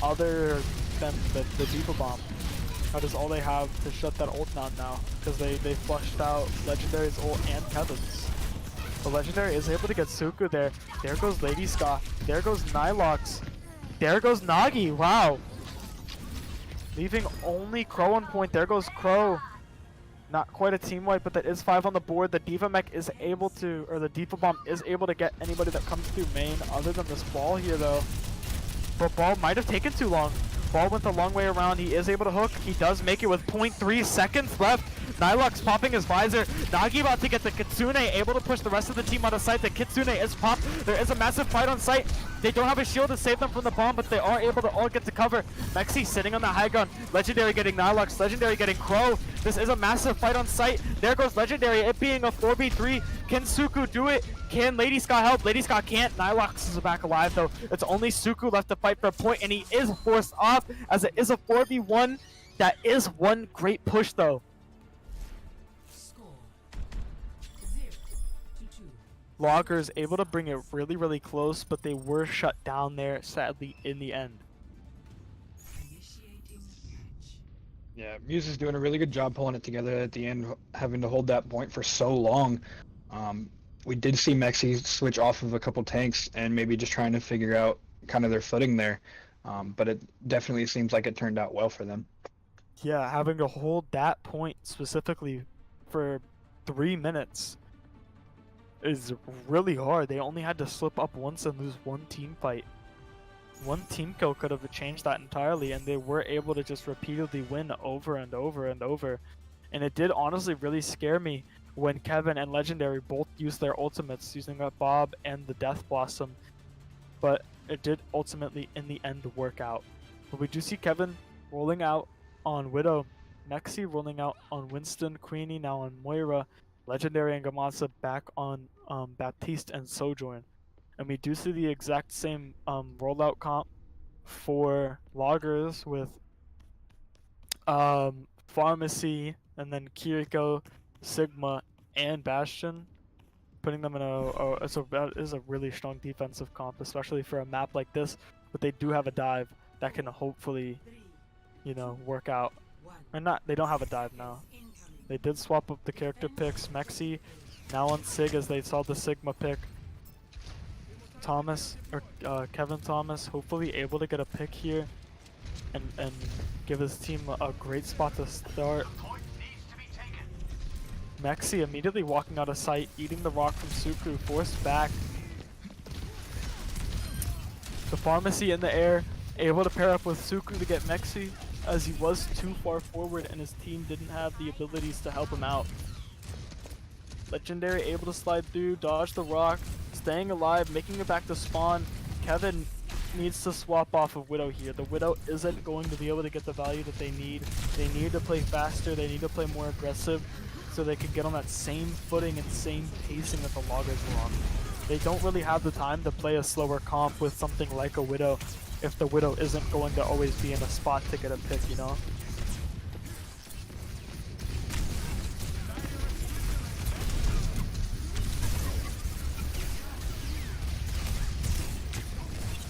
other than the Diva Bomb. That is all they have to shut that ult down now, because they flushed out Legendary's ult and Kevin's. The Legendary is able to get Suku there. There goes Lady Ska. There goes Nilox. There goes Nagi. Wow. Leaving only Crow on point. There goes Crow. Not quite a team wipe, but that is 5 on the board. The Diva Mech is able to, or the Diva Bomb is able to get anybody that comes through main, other than this Ball here though. But Ball might have taken too long. Ball went the long way around. He is able to hook. He does make it with 0.3 seconds left. Nilox popping his visor. Nagi about to get the Kitsune, able to push the rest of the team out of sight. The Kitsune is popped. There is a massive fight on site. They don't have a shield to save them from the bomb, but they are able to all get to cover. Mexi sitting on the high ground. Legendary getting Nylux. Legendary getting Crow. This is a massive fight on site. There goes Legendary. It being a 4v3. Can Suku do it? Can Lady Ska help? Lady Ska can't. Nylux is back alive though. It's only Suku left to fight for a point, and he is forced off as it is a 4v1. That is one great push though. Score 0-2. Loggers able to bring it really close, but they were shut down there sadly in the end. Initiating match. Yeah, Muse is doing a really good job pulling it together at the end, having to hold that point for so long. We did see Mexi switch off of a couple tanks and maybe just trying to figure out kind of their footing there. But it definitely seems like it turned out well for them. Yeah, having to hold that point specifically for 3 minutes is really hard. They only had to slip up once and lose one team fight. One team kill could have changed that entirely, and they were able to just repeatedly win over and over and over. And it did honestly really scare me when Kevin and Legendary both used their ultimates, using Bob and the Death Blossom. But it did ultimately, in the end, work out. But we do see Kevin rolling out on Widow, Mexi rolling out on Winston, Queenie now on Moira, Legendary and Gamasa back on Baptiste and Sojourn. And we do see the exact same rollout comp for Loggers with Pharmacy and then Kiriko, Sigma, and Bastion, putting them in that is a really strong defensive comp, especially for a map like this. But they do have a dive that can hopefully, you know, work out. And they don't have a dive now. They did swap up the character picks. Mexi now on Sig as they saw the Sigma pick. Thomas, or Kevin Thomas, hopefully able to get a pick here and give his team a great spot to start. Mexi immediately walking out of sight, eating the rock from Suku, forced back. The Pharmacy in the air, able to pair up with Suku to get Mexi, as he was too far forward and his team didn't have the abilities to help him out. Legendary able to slide through, dodge the rock, staying alive, making it back to spawn. Kevin needs to swap off of Widow here. The Widow isn't going to be able to get the value that they need. They need to play faster, they need to play more aggressive, so they can get on that same footing and same pacing that the Loggers were on. They don't really have the time to play a slower comp with something like a Widow if the Widow isn't going to always be in a spot to get a pick, you know?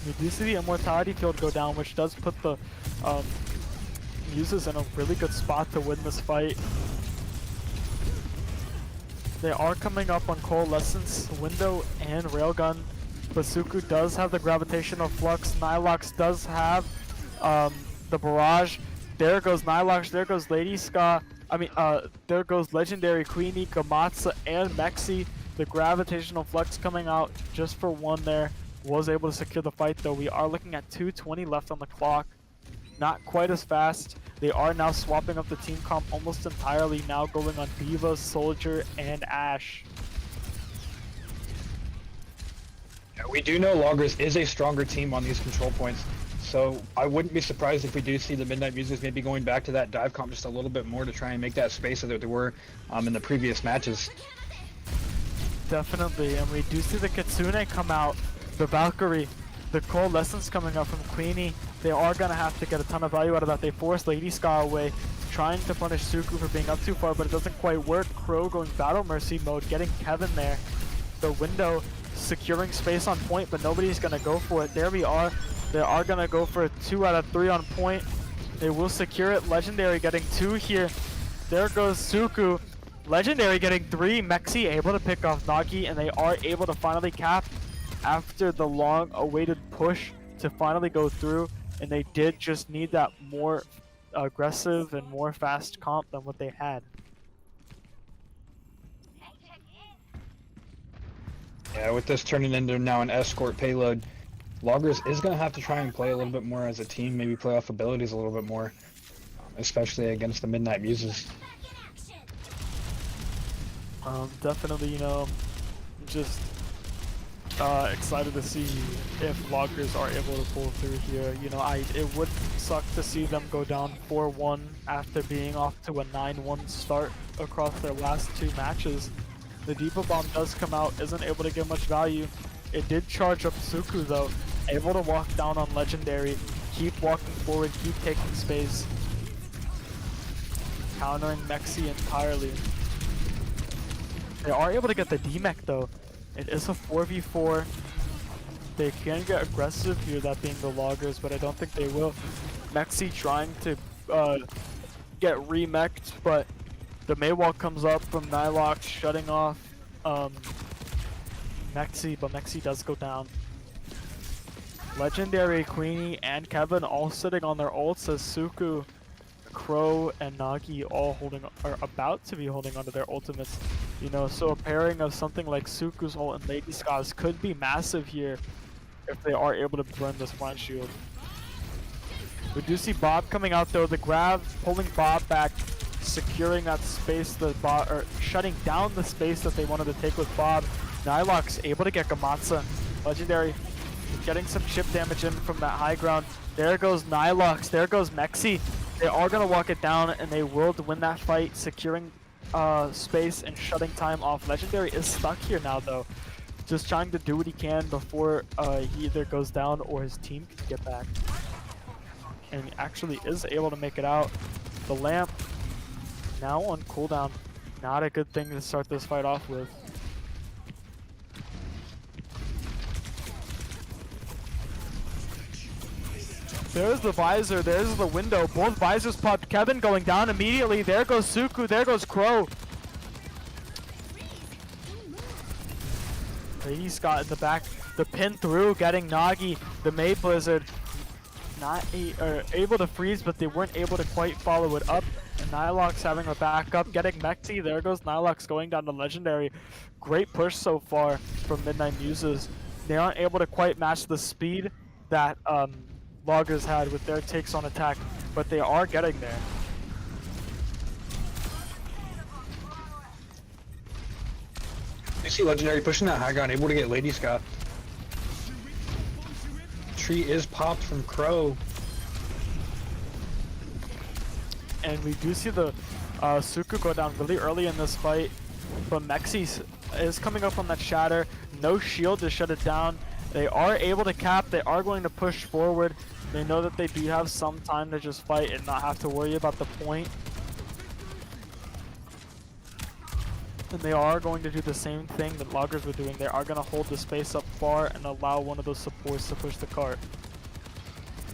We do see the Immortality field go down, which does put the Muses in a really good spot to win this fight. They are coming up on Coalescence, Window, and Railgun. Basuku does have the Gravitational Flux. Nilox does have the Barrage. There goes Nilox, there goes Lady Ska. There goes Legendary, Queenie, Gamatsu, and Mexi. The Gravitational Flux coming out just for one there. Was able to secure the fight though. We are looking at 2:20 left on the clock. Not quite as fast. They are now swapping up the team comp almost entirely, now going on Diva, Soldier, and Ashe. Yeah, we do know Loggers is a stronger team on these control points, so I wouldn't be surprised if we do see the Midnight Muses maybe going back to that dive comp just a little bit more to try and make that space that they were in the previous matches. Definitely, and we do see the Kitsune come out, the Valkyrie, the Coalescence coming up from Queenie. They are going to have to get a ton of value out of that. They force Lady Ska away, trying to punish Suku for being up too far, but it doesn't quite work. Crow going Battle Mercy mode, getting Kevin there. The Window securing space on point, but nobody's going to go for it. There we are. They are going to go for a 2 out of 3 on point. They will secure it. Legendary getting 2 here. There goes Suku. Legendary getting 3. Mexi able to pick off Nagi, and they are able to finally cap after the long awaited push to finally go through. And they did just need that more aggressive and more fast comp than what they had. Yeah, with this turning into now an escort payload, Loggers is going to have to try and play a little bit more as a team, maybe play off abilities a little bit more, especially against the Midnight Muses. Definitely, you know, just excited to see if Loggers are able to pull through here. You know, it would suck to see them go down 4-1 after being off to a 9-1 start across their last 2 matches. The Diva Bomb does come out, isn't able to give much value. It did charge up Suku though, able to walk down on Legendary, keep walking forward, keep taking space. Countering Mexi entirely. They are able to get the D-Mech though. It is a 4v4. They can get aggressive here, that being the Loggers, but I don't think they will. Mexi trying to get remech'd, but the Maywalk comes up from Nylox, shutting off Mexi, but Mexi does go down. Legendary, Queenie, and Kevin all sitting on their ults as Suku, Crow, and Nagi all are about to be holding onto their ultimates. You know, so a pairing of something like Suku's ult and Lady Ska's could be massive here if they are able to burn this plant shield. We do see Bob coming out though, the grab, pulling Bob back, securing that space, shutting down the space that they wanted to take with Bob. Nylox able to get Gamatsa. Legendary getting some chip damage in from that high ground. There goes Nylox, there goes Mexi. They are going to walk it down and they will win that fight, securing space and shutting time off. Legendary is stuck here now though, just trying to do what he can before he either goes down or his team can get back. And he actually is able to make it out. The lamp now on cooldown. Not a good thing to start this fight off with. There's the visor, there's the window. Both visors popped. Kevin going down immediately. There goes Suku, there goes Crow. Lady Scott in the back. The pin through, getting Nagi. The May Blizzard not able to freeze, but they weren't able to quite follow it up. And Nylox having a backup, getting Mexi. There goes Nylox going down to Legendary. Great push so far from Midnight Muses. They aren't able to quite match the speed that Loggers had with their takes on attack, but they are getting there. You see Legendary pushing that high ground, able to get Lady Scott. Tree is popped from Crow. And we do see the Suku go down really early in this fight, but Mexi is coming up on that shatter. No shield to shut it down. They are able to cap, they are going to push forward. They know that they do have some time to just fight and not have to worry about the point. And they are going to do the same thing that Loggers were doing. They are going to hold the space up far and allow one of those supports to push the cart.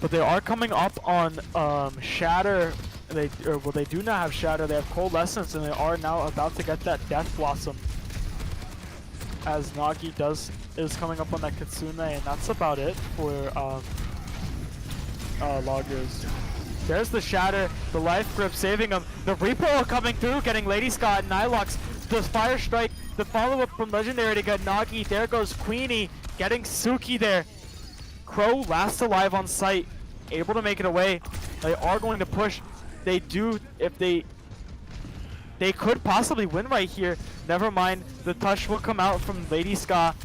But they are coming up on Shatter. They do not have Shatter. They have Coalescence, and they are now about to get that Death Blossom. As Nagi is coming up on that Kitsune, and that's about it for Loggers. There's the Shatter, the Life Grip saving him. The Repo coming through, getting Lady Scott and Nylox. The Fire Strike, the follow-up from Legendary to get Nagi. There goes Queenie, getting Suki there. Crow last alive on site, able to make it away. They are going to push. They do, if they could possibly win right here. Never mind, the touch will come out from Lady Ska.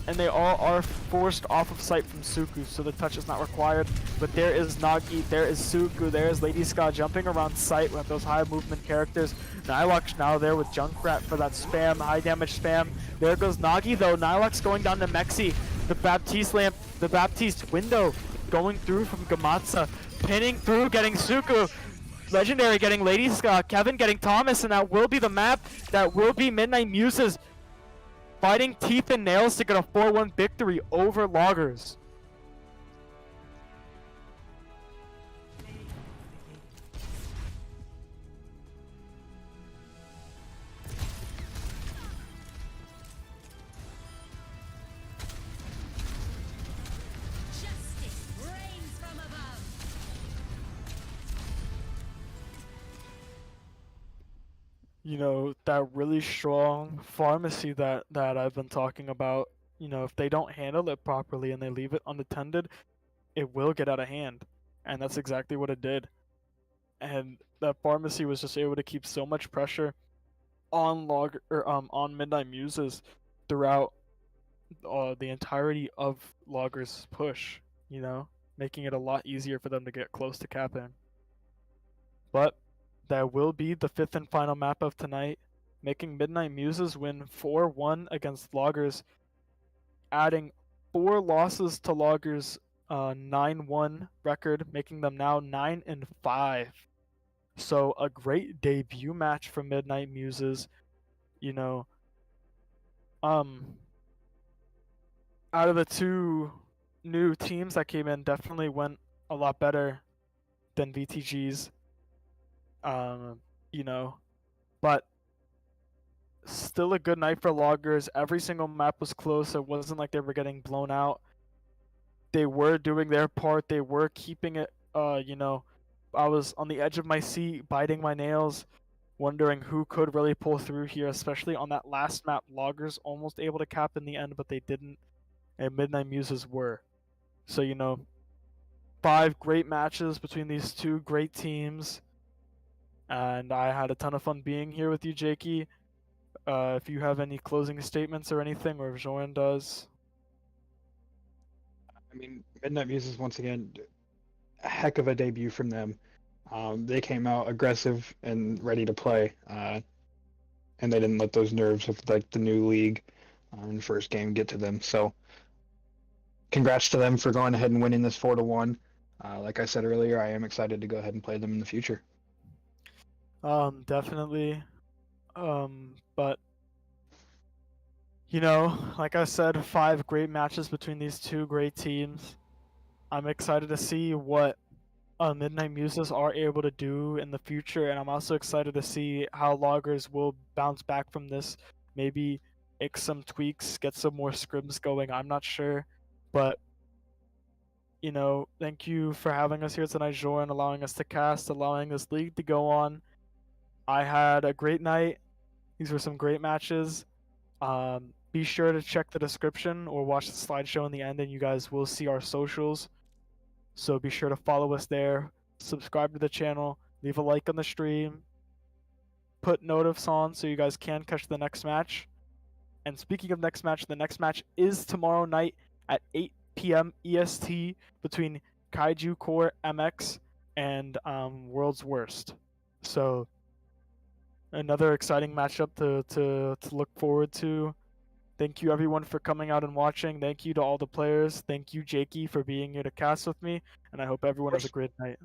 And they all are forced off of site from Suku, so the touch is not required. But there is Nagi, there is Suku, there is Lady Ska jumping around site with those high movement characters. Nylox now there with Junkrat for that spam, high damage spam. There goes Nagi though, Nylox going down to Mexi. The Baptiste lamp, the Baptiste window going through from Gamatsa. Pinning through, getting Suku. Legendary getting Lady Ska, Kevin getting Thomas, and that will be the map. That will be Midnight Muses fighting teeth and nails to get a 4-1 victory over Loggers. You know, that really strong pharmacy that I've been talking about, you know, if they don't handle it properly and they leave it unattended, it will get out of hand. And that's exactly what it did. And that pharmacy was just able to keep so much pressure on on Midnight Muses throughout the entirety of Logger's push, you know, making it a lot easier for them to get close to capping. But that will be the 5th and final map of tonight, making Midnight Muses win 4-1 against Loggers, adding 4 losses to Loggers' 9-1 record, making them now 9-5. So a great debut match for Midnight Muses. You know, out of the 2 new teams that came in, definitely went a lot better than VTG's. You know, but still a good night for Loggers. Every single map was close. It wasn't like they were getting blown out. They were doing their part. They were keeping it, you know, I was on the edge of my seat, biting my nails, wondering who could really pull through here, especially on that last map. Loggers almost able to cap in the end, but they didn't, and Midnight Muses were. So, you know, 5 great matches between these 2 great teams, and I had a ton of fun being here with you, Jakey. If you have any closing statements or anything, or if Joan does. I mean, Midnight Muses once again, a heck of a debut from them. They came out aggressive and ready to play, and they didn't let those nerves of like the new league in the first game get to them. So, congrats to them for going ahead and winning this 4-1. Like I said earlier, I am excited to go ahead and play them in the future. Definitely. But you know, like I said, 5 great matches between these 2 great teams. I'm excited to see what Midnight Muses are able to do in the future, and I'm also excited to see how Loggers will bounce back from this. Maybe make some tweaks, get some more scrims going. I'm not sure, but you know, thank you for having us here tonight, Joran, allowing us to cast, allowing this league to go on. I had a great night. These were some great matches. Be sure to check the description or watch the slideshow in the end, and you guys will see our socials. So be sure to follow us there, subscribe to the channel, leave a like on the stream, put notifs on so you guys can catch the next match. And speaking of next match, the next match is tomorrow night at 8 p.m. EST between Kaiju Core MX and World's Worst. So another exciting matchup to look forward to. Thank you everyone for coming out and watching. Thank you to all the players. Thank you, Jakey, for being here to cast with me. And I hope everyone has a great night.